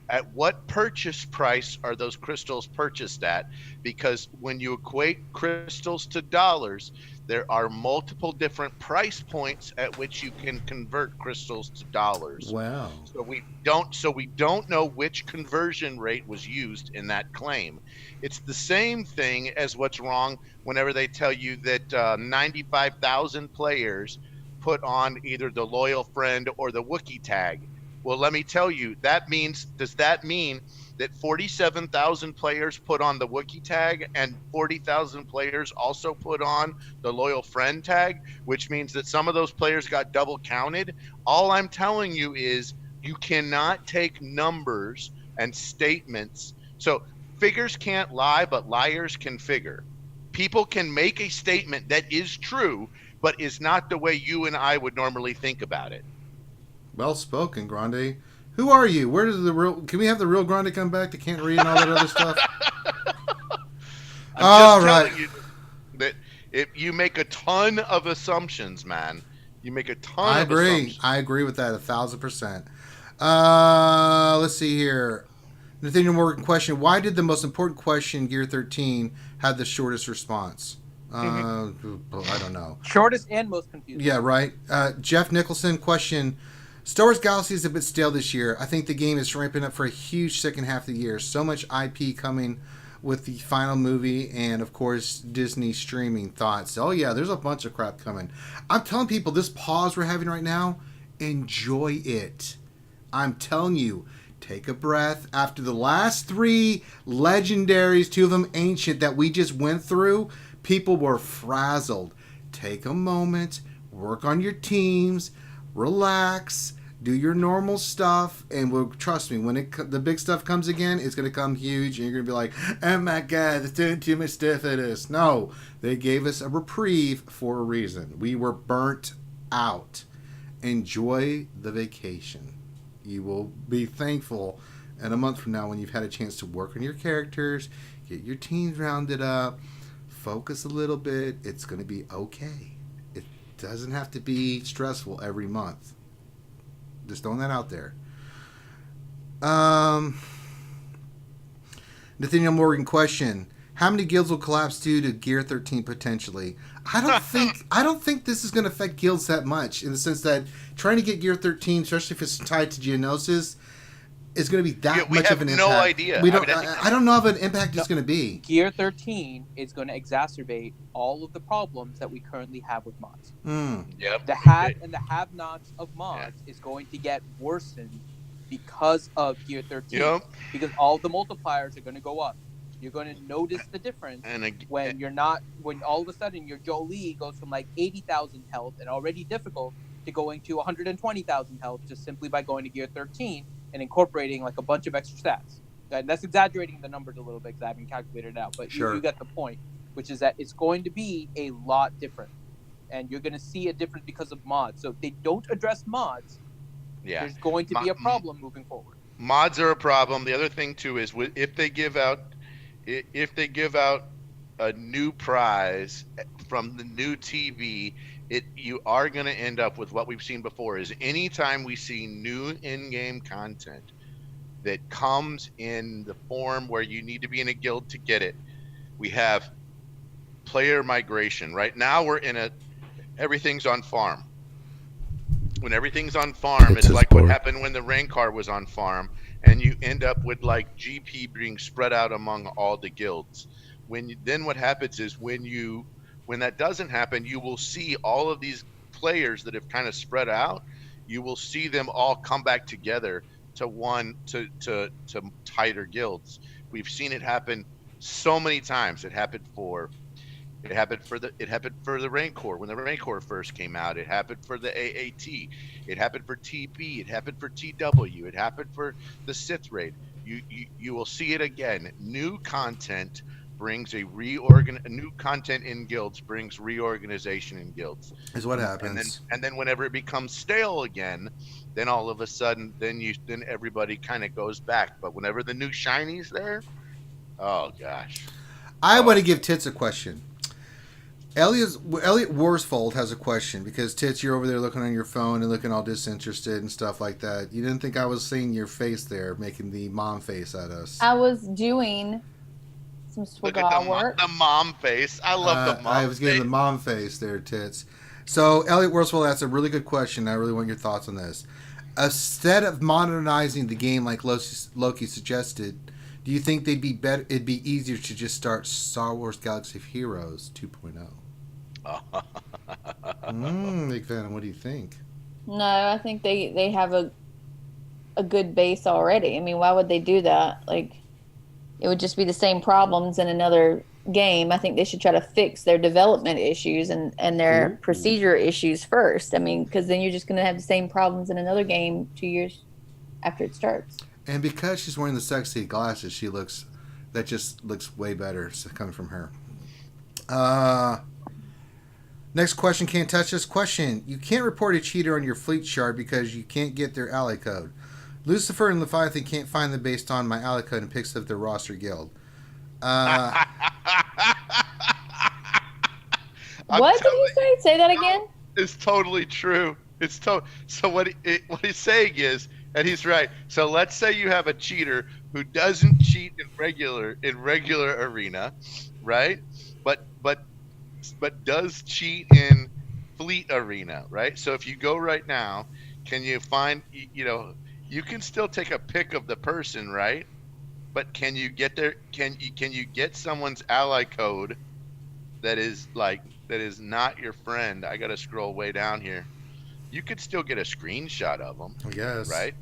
at what purchase price are those crystals purchased at? Because when you equate crystals to dollars, there are multiple different price points at which you can convert crystals to dollars. Wow. So we don't know which conversion rate was used in that claim. It's the same thing as what's wrong whenever they tell you that 95,000 players put on either the loyal friend or the Wookiee tag. Well, let me tell you, does that mean that 47,000 players put on the Wookiee tag and 40,000 players also put on the loyal friend tag, which means that some of those players got double counted? All I'm telling you is you cannot take numbers and statements. So figures can't lie, but liars can figure. People can make a statement that is true, but is not the way you and I would normally think about it. Well spoken, Grande. Who are you? Where does the real? Can we have the real Grande come back that can't read and all that other stuff? I'm just telling you that if you make a ton of assumptions, man, you make a ton of assumptions. I agree with that 1,000%. Let's see here. Nathaniel Morgan question: why did the most important question, Gear 13, have the shortest response? I don't know. Shortest and most confusing. Yeah, right. Jeff Nicholson question: Star Wars Galaxy is a bit stale this year. I think the game is ramping up for a huge second half of the year. So much IP coming with the final movie and, of course, Disney streaming. Thoughts? Oh, yeah, there's a bunch of crap coming. I'm telling people, this pause we're having right now, enjoy it. I'm telling you, take a breath. After the last 3 legendaries, 2 of them ancient, that we just went through, people were frazzled. Take a moment, work on your teams, relax, do your normal stuff, and trust me, when the big stuff comes again, it's going to come huge, and you're going to be like, oh my god, they're doing too much stuff at us. No, they gave us a reprieve for a reason. We were burnt out. Enjoy the vacation. You will be thankful in a month from now when you've had a chance to work on your characters, get your teams rounded up, focus a little bit. It's going to be okay. It doesn't have to be stressful every month. Just throwing that out there. Nathaniel Morgan question: how many guilds will collapse due to Gear 13 potentially? I don't think this is going to affect guilds that much, in the sense that trying to get Gear 13, especially if it's tied to Geonosis, is going to be that much of an impact. We have no idea. I don't know of an impact it's going to be. Gear 13 is going to exacerbate all of the problems that we currently have with mods. Yep. The have and the have-nots of mods is going to get worsened because of Gear 13. Yep. Because all the multipliers are going to go up. You're going to notice the difference when all of a sudden your Jolie goes from like 80,000 health and already difficult to going to 120,000 health just simply by going to Gear 13 and incorporating like a bunch of extra stats. And that's exaggerating the numbers a little bit because I haven't calculated it out, but sure. you get the point, which is that it's going to be a lot different. And you're going to see a difference because of mods. So if they don't address mods, there's going to be a problem moving forward. Mods are a problem. The other thing too is if they give out a new prize from the new TV, you are going to end up with what we've seen before. Is anytime we see new in-game content that comes in the form where you need to be in a guild to get it, we have player migration. Right now we're in everything's on farm. When everything's on farm, it's like what happened when the Rancor was on farm, and you end up with like GP being spread out among all the guilds. Then what happens is when that doesn't happen, you will see all of these players that have kind of spread out. You will see them all come back together to tighter guilds. We've seen it happen so many times. It happened for the Rancor when the Rancor first came out. It happened for the AAT. It happened for TP. It happened for TW. It happened for the Sith Raid. You will see it again. New content brings new content in guilds brings reorganization in guilds. Is what happens. And then whenever it becomes stale again, then all of a sudden then everybody kind of goes back. But whenever the new shiny's there, oh gosh. I want to give Tits a question. Elliot Worsfold has a question, because Tits, you're over there looking on your phone and looking all disinterested and stuff like that. You didn't think I was seeing your face there, making the mom face at us. I was doing some SWGOH work. The mom face. I love the mom face. I was getting the mom face there, Tits. So Elliot Worsfold asked a really good question. I really want your thoughts on this. Instead of modernizing the game like Loki suggested, do you think they'd be better? It'd be easier to just start Star Wars Galaxy of Heroes 2.0. Big fan. What do you think? No, I think they have a good base already. I mean, why would they do that? Like, it would just be the same problems in another game. I think they should try to fix their development issues and their procedure issues first. I mean, because then you're just going to have the same problems in another game 2 years after it starts. And because she's wearing the sexy glasses, that just looks way better coming from her. Next question, can't touch this question. You can't report a cheater on your fleet shard because you can't get their ally code. Lucifer and Leviathan can't find them based on my ally code and picks up their roster guild. What did you say? Say that again? It's totally true. So what he's saying is, And he's right. So let's say you have a cheater who doesn't cheat in regular arena, right? But does cheat in fleet arena, right? So if you go right now, can you find, you can still take a pic of the person, right? But can you get there? Can you get someone's ally code that is not your friend? I gotta scroll way down here. You could still get a screenshot of them, I guess. right?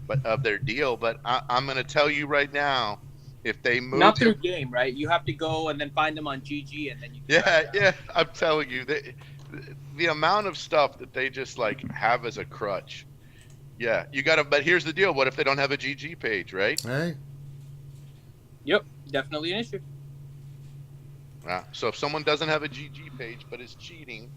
But of their deal. But I'm gonna tell you right now, if they move Not through game, right? You have to go and then find them on GG, and then you. Yeah. I'm telling you, the amount of stuff that they just like have as a crutch. Yeah, you gotta. But here's the deal: what if they don't have a GG page, right? Hey. Yep, definitely an issue. So if someone doesn't have a GG page but is cheating,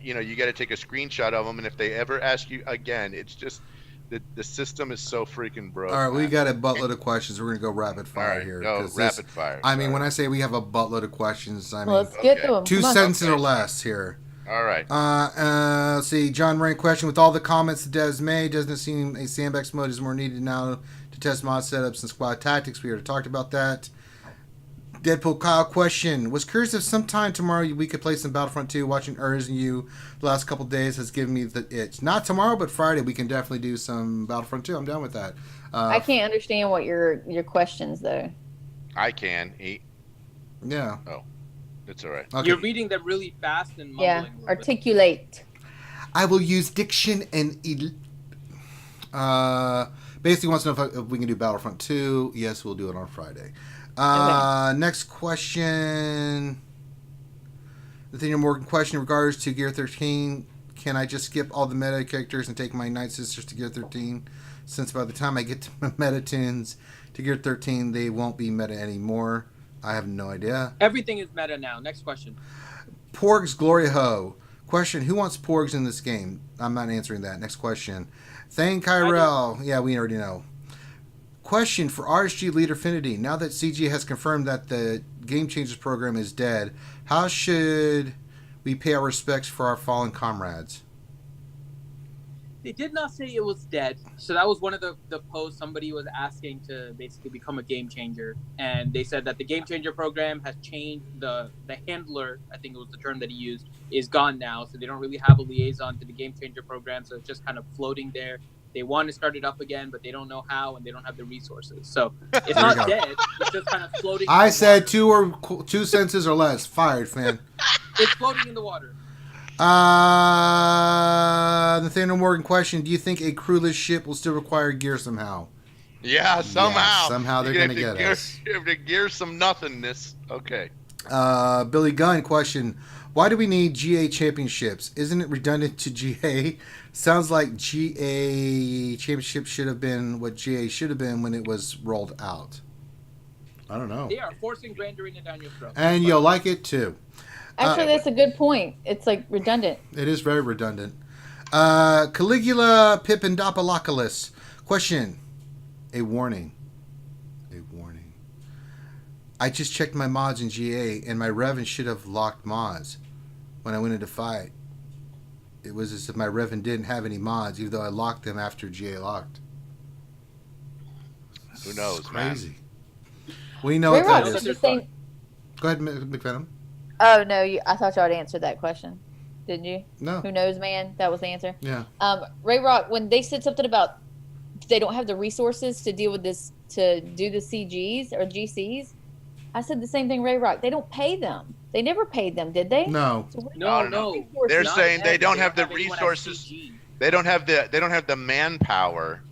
you got to take a screenshot of them. And if they ever ask you again, it's just the system is so freaking broke. All right, we got a buttload of questions. We're gonna go rapid fire here. Go rapid fire. I mean, when I say we have a buttload of questions, I mean Let's get to them. 2 sentences or less here. All right. Let's see. John Rain question: with all the comments the devs made, doesn't it seem a sandbox mode is more needed now to test mod setups and squad tactics? We already talked about that. Deadpool Kyle question: was curious if sometime tomorrow we could play some Battlefront 2. Watching Urs and you the last couple days has given me the itch. Not tomorrow, but Friday we can definitely do some Battlefront 2. I'm down with that. I can't understand what your questions though. I can. Yeah. Oh, it's all right. Okay. You're reading them really fast and mumbling. Yeah, articulate. I will use diction and basically wants to know if we can do Battlefront 2. Yes, we'll do it on Friday. Next question. Nathaniel Morgan question in regards to Gear 13. Can I just skip all the meta characters and take my Night Sisters to Gear 13? Since by the time I get to meta tunes to Gear 13, they won't be meta anymore. I have no idea. Everything is meta now. Next question. Porgs Glory Ho. Question: who wants Porgs in this game? I'm not answering that. Next question. Thane Kyrell. Yeah, we already know. Question for RSG leader Finity. Now that CG has confirmed that the Game Changers program is dead, how should we pay our respects for our fallen comrades? They did not say it was dead. So that was one of the posts. Somebody was asking to basically become a game changer. And they said that the game changer program has changed. The handler, I think it was the term that he used, is gone now. So they don't really have a liaison to the game changer program. So it's just kind of floating there. They want to start it up again, but they don't know how, and they don't have the resources. So it's not dead. It's just kind of floating. I said 2 sentences or less. Fired, fan. It's floating in the water. Nathaniel Morgan question: do you think a crewless ship will still require gear somehow? Yeah, somehow. Yeah, somehow they're going to get us. You have to gear some nothingness. Okay. Billy Gunn question: why do we need GA championships? Isn't it redundant to GA? Sounds like GA championship should have been what GA should have been when it was rolled out. I don't know. They are forcing Grandarina down your throat. And you'll like it too. Actually, that's a good point. It's like redundant. It is very redundant. Caligula Pippindopolocalis. Question. A warning. A warning. I just checked my mods in GA, and my Revan should have locked mods when I went into fight. It was as if my Revan didn't have any mods, even though I locked them after GA locked. Who knows, it's crazy. Man. We know Ray what Rock that said is. the same. Go ahead, McVenom. Oh no, I thought y'all had answered that question, didn't you? No. Who knows, man? That was the answer. Yeah. Ray Rock, when they said something about they don't have the resources to deal with this, to do the CGs or GCs, I said the same thing. Ray Rock, they don't pay them. They never paid them, did they? No. So No. They're Not saying they don't have the anyone at resources. CG. They don't have the manpower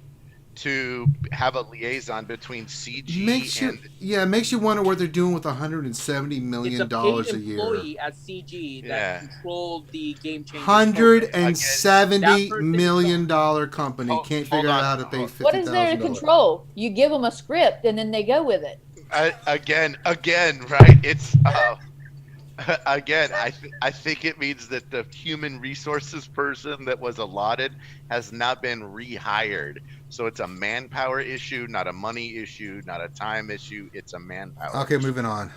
to have a liaison between CG and it makes you wonder what they're doing with $170 million It's a a paid year. employee at CG that controlled the game changer. $170 million company can't figure out how to pay $50,000. what is there to control? You give them a script and then they go with it. again, right? It's again. I think it means that the human resources person that was allotted has not been rehired. So it's a manpower issue, not a money issue, not a time issue. It's a manpower. Okay, issue. moving on.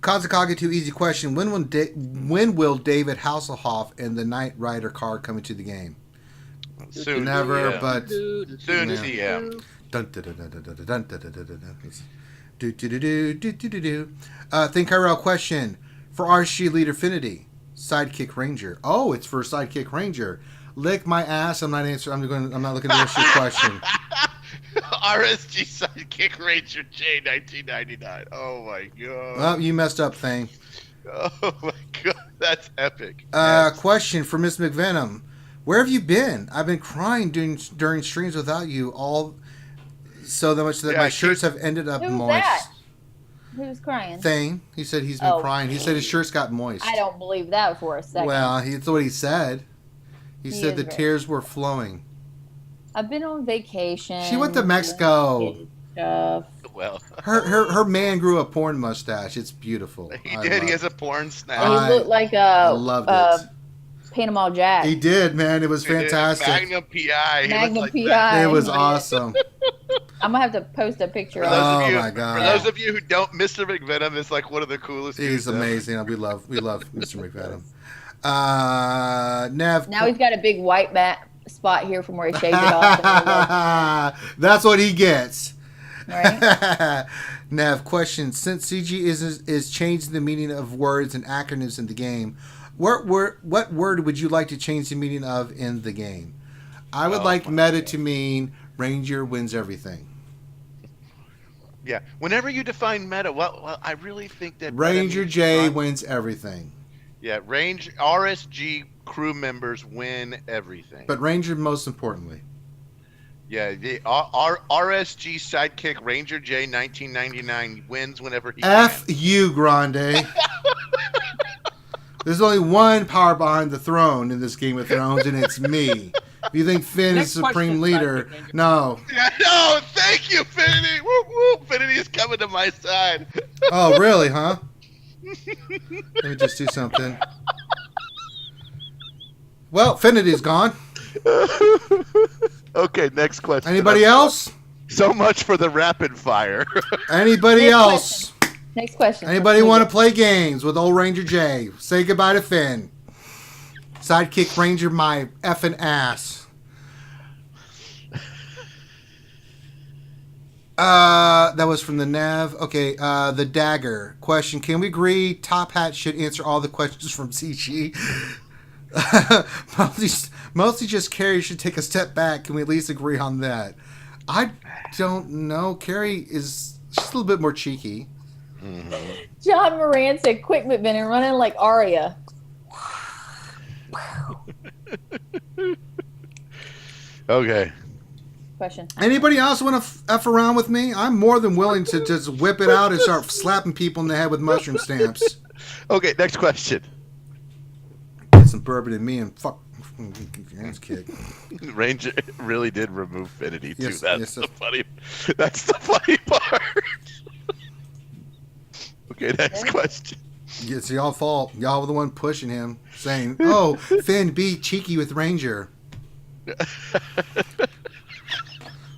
Kazakage 2 easy question. When will David Hasselhoff and the Knight Rider car come into the game? Soon. Never, yeah. but Soon Yeah. TM. dun, dun, dun, dun, dun, dun, dun, dun, dun, dun, dun. Do do do do do do do do. Think Kyrell question for RSG leader Finity, Sidekick Ranger. Oh, it's for Sidekick Ranger. Lick my ass. I'm not answering. I'm not looking to answer your question. RSG Sidekick Ranger J 1999. Oh my god. Well, you messed up, thing. Oh my god, that's epic. Question for Miss McVenom. Where have you been? I've been crying during streams without you all so much that my shirts have ended up Who was moist. that? Who's crying? Thing. He said he's been Oh. crying. He said his shirts got moist. I don't believe that for a second. Well, that's what he said. He said is the very- tears were flowing. I've been on vacation. She went to Mexico. Stuff. Well, Her man grew a porn mustache. It's beautiful. he I did. love He has it. a porn snap. And he looked like a loved it. Panama Jack. He did, man. It was He did. fantastic. Magnum PI. He Magnum looked like PI. that. It was awesome. I'm gonna have to post a picture For of those Oh, of you, my God. For those of you who don't, Mr. McVenom is like one of the coolest. He's dudes ever. amazing. We love Mr. McVenom. Nev. Now he's got a big white spot here from where he shaved it off. That's what he gets. Right? Nev, question: since CG is changing the meaning of words and acronyms in the game, what word would you like to change the meaning of in the game? I would like meta to mean Ranger wins everything. Yeah. Whenever you define meta, well, I really think that meta Ranger means J run- wins everything. Yeah, RSG crew members win everything. But Ranger most importantly. Yeah, the RSG sidekick Ranger J 1999 wins whenever he F can. you, Grande. There's only one power behind the throne in this Game of Thrones, and it's me. If you think Finn Next is supreme question, leader, Sidekick Ranger. no. Yeah, no, thank you, Finity. Woo woo, Finity is coming to my side. Oh, really, huh? Let me just do something. Well, Finity's gone. Okay, next question. Anybody else? So much for the rapid fire. Anybody Next else? Next question. Anybody want to play games with old Ranger J? Say goodbye to Finn. Sidekick Ranger my effing ass. That was from the Nav. Okay, the Dagger. Question: can we agree Top Hat should answer all the questions from CG? mostly just Carrie should take a step back. Can we at least agree on that? I don't know. Carrie is she's a little bit more cheeky. John Moran said, "Quick, McVenom, running like Arya." Okay. Question. Anybody else want to f around with me? I'm more than willing to just whip it out and start slapping people in the head with mushroom stamps. Okay, next question. Get some bourbon in me and fuck your ass kick. Ranger really did remove Finity too. Yes, That's yes, the funny. That's the funny part. Okay, next question. It's y'all fault. Y'all were the one pushing him, saying, "Oh, Finn, be cheeky with Ranger."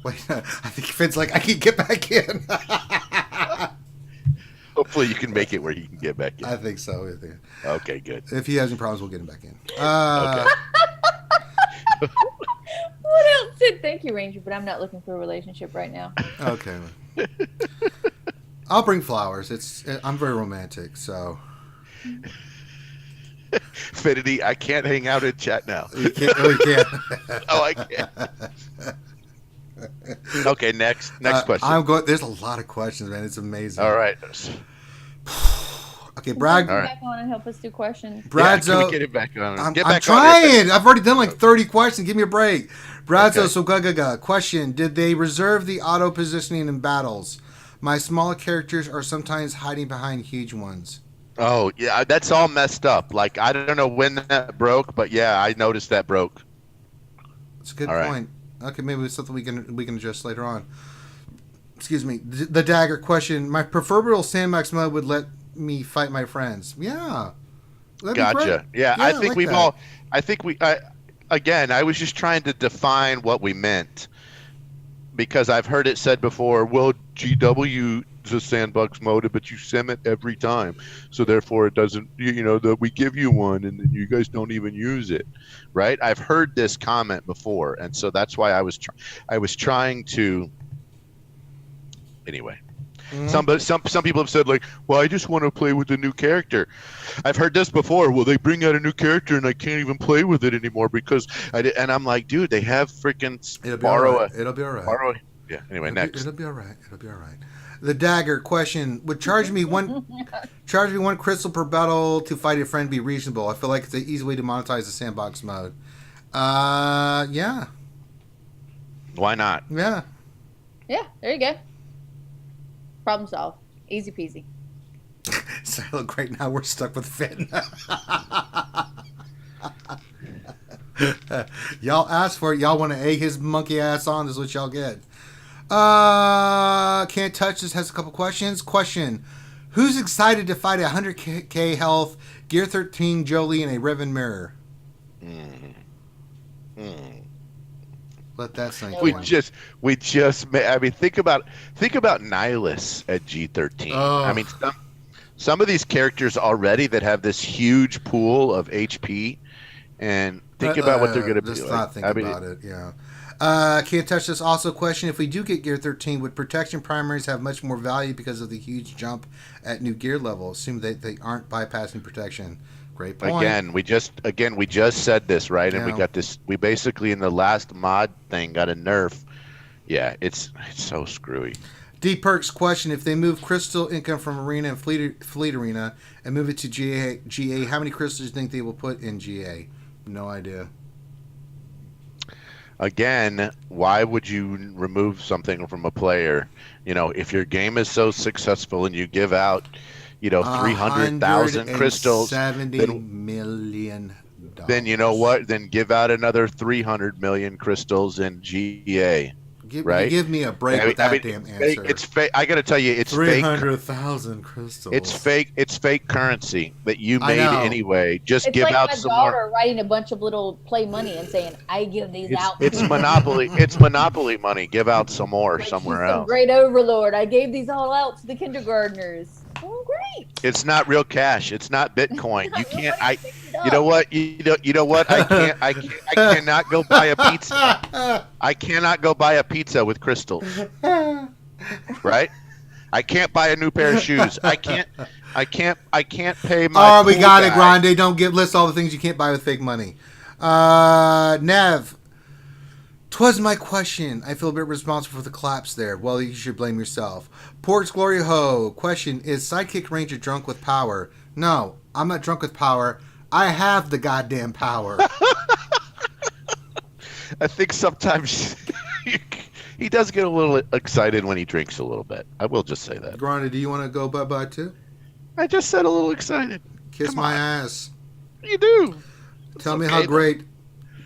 Wait, I think Finn's like, I can get back in. Hopefully, you can make it where he can get back in. I think so. Okay, good. If he has any problems, we'll get him back in. What else said? Thank you, Ranger, but I'm not looking for a relationship right now. Okay. I'll bring flowers. I'm very romantic, so. Finity, I can't hang out in chat now. You can't. Oh, you can't. Oh, I can't. Okay, next question. I'm going. There's a lot of questions, man. It's amazing. All right. Okay, Brad. Come back on and help us do questions. Brad's Can we get it back on? I'm Get back trying. I've already done like 30 questions. Give me a break. Brad's Okay. so gaga. Question: did they reserve the auto positioning in battles? My smaller characters are sometimes hiding behind huge ones. Oh, yeah, that's all messed up. Like, I don't know when that broke, but yeah, I noticed that broke. That's a good All right. point. Okay, maybe it's something we can adjust later on. Excuse me. The Dagger question: my preferable Sandbox mode would let me fight my friends. Yeah. That'd be great. Gotcha. Yeah, I think like we've that. all. I think again, I was just trying to define what we meant because I've heard it said before. Will GW it's a sandbox mode, but you sim it every time, so therefore it doesn't. That we give you one, and then you guys don't even use it, right? I've heard this comment before, and so that's why I was trying to. Anyway. Some people have said, like, well, I just want to play with the new character. I've heard this before. Well, they bring out a new character and I can't even play with it anymore because and I'm like, dude, they have freaking It'll be all right. Yeah. Anyway, next. It'll be all right. The dagger question: would charge me one crystal per battle to fight a friend be reasonable? I feel like it's an easy way to monetize the sandbox mode. Yeah. Why not? Yeah. Yeah, there you go. Problem solved. Easy peasy. So look, right now we're stuck with Finn. Y'all asked for it. Y'all want to egg his monkey ass on. This is what y'all get. Can't touch this. Has a couple questions. Question: who's excited to fight 100k health Gear 13 Jolie in a Riven mirror? Let that sink. We just. I mean, think about Nihilus at G13. Oh. I mean, some of these characters already that have this huge pool of HP, and think about what they're going to be just like. not think about it. Yeah. Can't touch this. Also, question: if we do get Gear 13, would protection primaries have much more value because of the huge jump at new gear level? Assume that they aren't bypassing protection. Great point. Again, we just said this, right? And we got this. We basically in the last mod thing got a nerf. Yeah, it's so screwy. D Perks question: if they move crystal income from arena and fleet arena and move it to GA, how many crystals do you think they will put in GA? No idea. Again, why would you remove something from a player? If your game is so successful and you give out, 300,000 crystals, $70 million. Then you know what? Then give out another 300 million crystals in GA. Give me a break with that damn answer. It's fake. I got to tell you, it's 300,000 crystals. It's fake. It's fake currency that you made anyway. Just it's give like out my some daughter more. writing a bunch of little play money and saying, "I give these out." It's monopoly. It's monopoly money. Give out some more somewhere else. Great overlord. I gave these all out to the kindergartners. Oh, great! It's not real cash. It's not Bitcoin. You can't. You know what? You know what? I cannot go buy a pizza. I cannot go buy a pizza with crystals. Right? I can't buy a new pair of shoes. I can't pay my. Oh, we got it, guy. Grande. Don't list all the things you can't buy with fake money. Nev. 'Twas my question. I feel a bit responsible for the collapse there. Well, you should blame yourself. Porks Glory Ho. Question: is Sidekick Ranger drunk with power? No, I'm not drunk with power. I have the goddamn power. I think sometimes he does get a little excited when he drinks a little bit. I will just say that. Grande, do you want to go bye-bye too? I just said a little excited. Kiss my ass. You do. Tell me how great.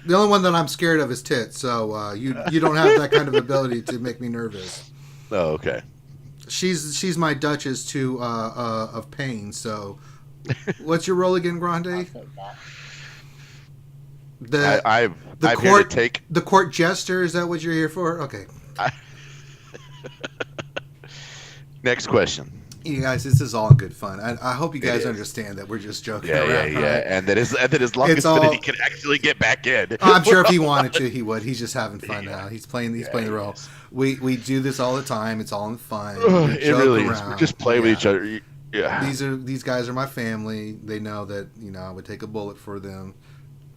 The only one that I'm scared of is tits, so you don't have that kind of ability to make me nervous. Oh, okay. She's my Duchess too of pain. So, what's your role again, Grande? I'm court, here to take the court jester. Is that what you're here for? Okay. Next question. You guys, this is all good fun. I hope you guys understand that we're just joking around. Yeah. Right? And that as long as he can actually get back in. I'm sure if he wanted to, he would. He's just having fun now. He's playing the role. We do this all the time. It's all in fun. It really is. We just play with each other. Yeah. These guys are my family. They know that I would take a bullet for them,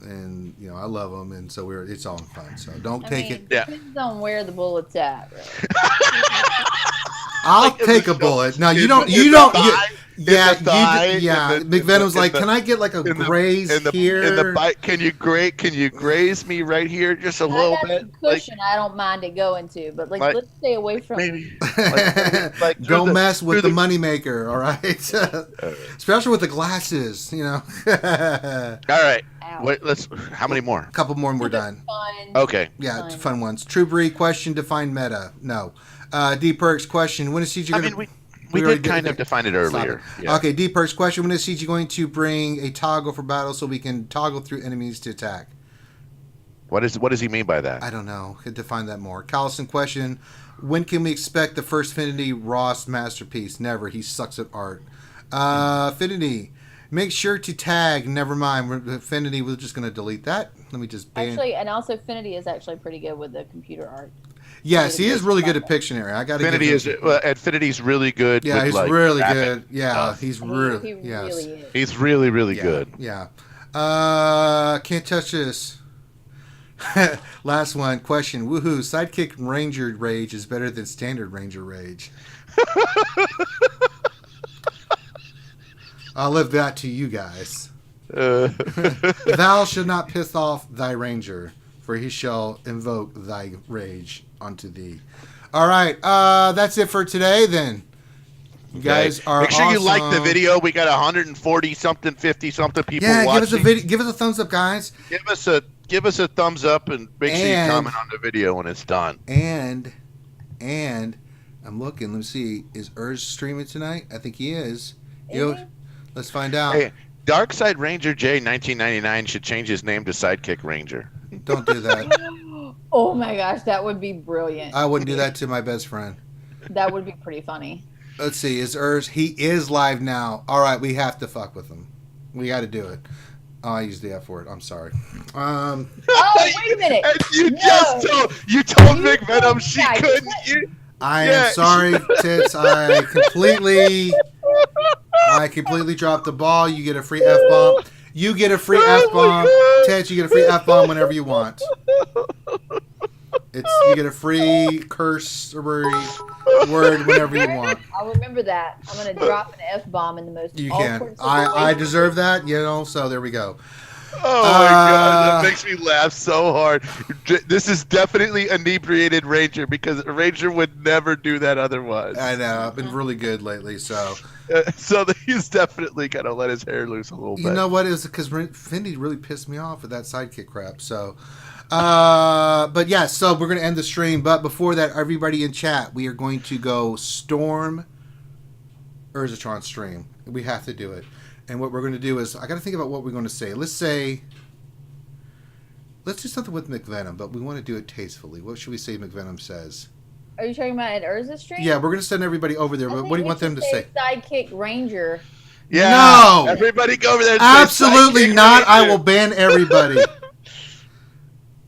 and I love them, and so it's all in fun. So don't take it. Depends on where the bullet's at. Really. I'll take a bullet. No, you don't. McVenom's like, can I get like a graze here? In the bite, can you graze me right here just a little bit? Cushion, I don't mind it going to, but let's stay away from. Maybe. Don't mess with the moneymaker, all right? Especially with the glasses, All right. Wait, how many more? A couple more and we're done. Fun. Okay. Yeah, fun ones. True Breed question: define meta. No. D Perks question: when is CG going to? We did kind of define it earlier. Yeah. Okay, D Perks question: when is CG going to bring a toggle for battle so we can toggle through enemies to attack? What does he mean by that? I don't know. Could define that more. Callison question: when can we expect the first Finity Ross masterpiece? Never. He sucks at art. Finity, make sure to tag. Never mind. Finity, we're just going to delete that. Let me just ban. Actually, and also Finity is actually pretty good with the computer art. Yes, he is really good at Pictionary. I got to Infinity give him. Infinity's really good. Yeah, with, he's like, really graphic good. Yeah, stuff. he's He really. really Yes. is. He's really good. Yeah. Can't touch this. Last one. Question. Woohoo. Sidekick Ranger Rage is better than standard Ranger Rage. I'll leave that to you guys. Thou shalt not piss off thy ranger, for he shall invoke thy rage unto thee. All right. That's it for today then. You guys are Make sure you like the awesome. video. We got 140 something, 50 something people Yeah, watching. give us a thumbs up, guys. Give us a thumbs up and make sure you And- comment on the video when it's done. And I'm looking. Let me see. Is Urz streaming tonight? I think he is. Let's find out. Hey, Darkside Ranger J 1999 should change his name to Sidekick Ranger. Don't do that. Oh my gosh, that would be brilliant. I wouldn't do that to my best friend. That would be pretty funny. Let's see. Is Urz? He is live now. All right, we have to fuck with him. We got to do it. Oh, I used the F word. I'm sorry. Oh, wait a minute. You told Big Venom she guys, couldn't. I am sorry, Tits. I completely dropped the ball. You get a free F bomb. You get a free F bomb. Tits, you get a free F bomb whenever you want. You get a free curse word whenever you want. I'll remember that. I'm going to drop an F bomb in the most You awkward can. I situation. deserve that, so there we go. Oh my god, that makes me laugh so hard. This is definitely inebriated Ranger because a Ranger would never do that otherwise. I know. I've been really good lately, so. So he's definitely gonna let his hair loose a little bit. You know what? It was because Findy really pissed me off with that sidekick crap. So, but yeah, so we're going to end the stream. But before that, everybody in chat, we are going to go storm Urzatron stream. We have to do it. And what we're going to do is, I got to think about what we're going to say. Let's do something with McVenom, but we want to do it tastefully. What should we say McVenom says? Are you talking about an Urza stream? Yeah, we're going to send everybody over there. But what do you want them to say? Sidekick Ranger. Yeah. No! Everybody go over there and Absolutely say, not. Ranger. I will ban everybody.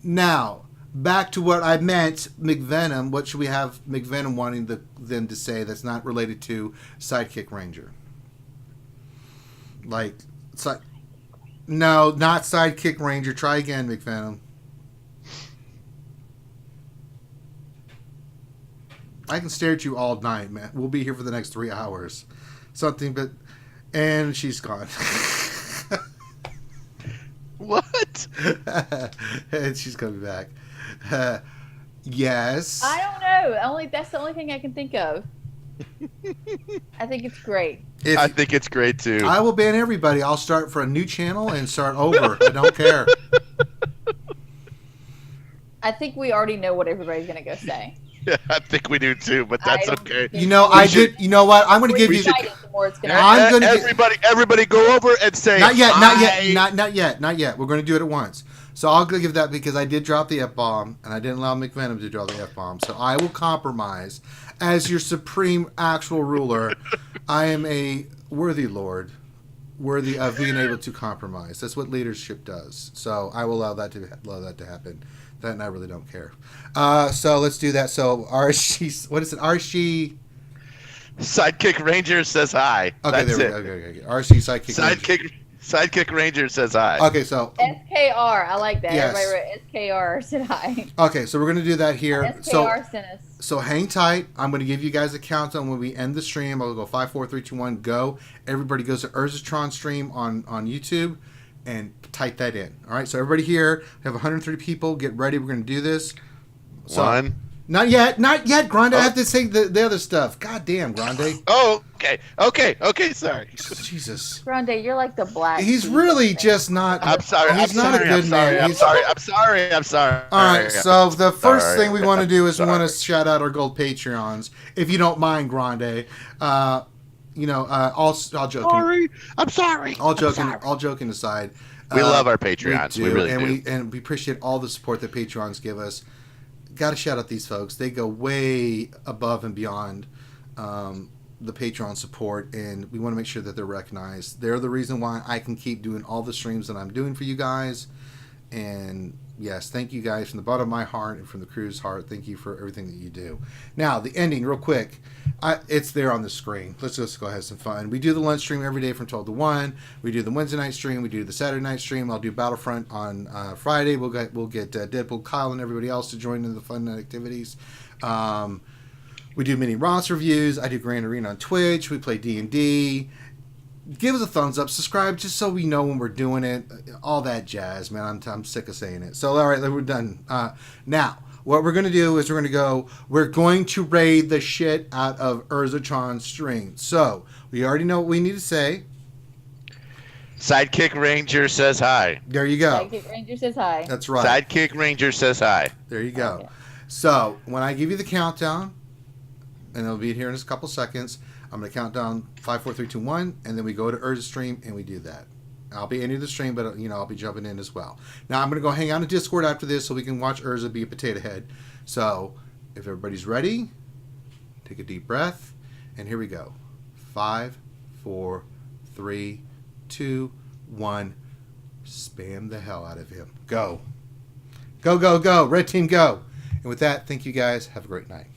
Now, back to what I meant, McVenom. What should we have McVenom wanting them to say that's not related to Sidekick Ranger? No, not Sidekick Ranger. Try again, McVenom. I can stare at you all night, man. We'll be here for the next 3 hours. And she's gone. What? And she's coming back. Yes. I don't know. That's the only thing I can think of. I think it's great. I think it's great too. I will ban everybody. I'll start for a new channel and start over. I don't care. I think we already know what everybody's going to go say. Yeah, I think we do too, but that's okay. You know, You know what? I'm going to give you. Everybody, go over and say. Not yet. Not yet. We're going to do it at once. So I'll give that because I did drop the F bomb and I didn't allow McVenom to drop the F bomb. So I will compromise as your supreme actual ruler. I am a worthy lord, worthy of being able to compromise. That's what leadership does. So I will allow that to happen. That and I really don't care. So let's do that. So RSG, what is it? RSG Sidekick Ranger says hi. Okay, That's there we it. go. Okay. RSG Sidekick Ranger says hi. Okay, so SKR, I like that. Yes. Everybody wrote SKR said hi. Okay, so we're gonna do that here. SKR sent us. So hang tight. I'm gonna give you guys a countdown when we end the stream. I'll go 5, 4, 3, 2, 1, go. Everybody goes to Urzatron stream on YouTube and type that in. All right, so everybody here, we have 130 people. Get ready. We're gonna do this. So, One. Not yet, Grande. I have to say the other stuff. God damn, Grande. Oh, okay. Sorry. Jesus. Grande, you're like the black. He's really just not. I'm sorry. He's not a good man. I'm sorry. All right. So the first thing we want to do is we want to shout out our gold Patreons, if you don't mind, Grande. All joking. I'm sorry. All joking aside, We love our Patreons. We really do. And we appreciate all the support that Patreons give us. Got to shout out these folks. They go way above and beyond the Patreon support, and we want to make sure that they're recognized. They're the reason why I can keep doing all the streams that I'm doing for you guys. And yes, thank you guys from the bottom of my heart and from the crew's heart. Thank you for everything that you do. Now, the ending, real quick. It's there on the screen. Let's just go have some fun. We do the lunch stream every day from 12 to 1. We do the Wednesday night stream. We do the Saturday night stream. I'll do Battlefront on Friday. We'll get Deadpool, Kyle, and everybody else to join in the fun activities. We do mini Ross reviews. I do Grand Arena on Twitch. We play D&D. Give us a thumbs up. Subscribe just so we know when we're doing it. All that jazz, man. I'm sick of saying it. So, all right, we're done. Now, what we're going to do is we're going to raid the shit out of Urzatron's stream. So, we already know what we need to say. Sidekick Ranger says hi. There you go. Sidekick Ranger says hi. That's right. Sidekick Ranger says hi. There you go. Okay. So, when I give you the countdown, and it'll be here in just a couple seconds, I'm going to count down 5, 4, 3, 2, 1, and then we go to Urza's stream and we do that. I'll be ending the stream, but I'll be jumping in as well. Now I'm going to go hang out in Discord after this so we can watch Urza be a potato head. So if everybody's ready, take a deep breath, and here we go. 5, 4, 3, 2, 1. Spam the hell out of him. Go. Go, go, go. Red team, go. And with that, thank you guys. Have a great night.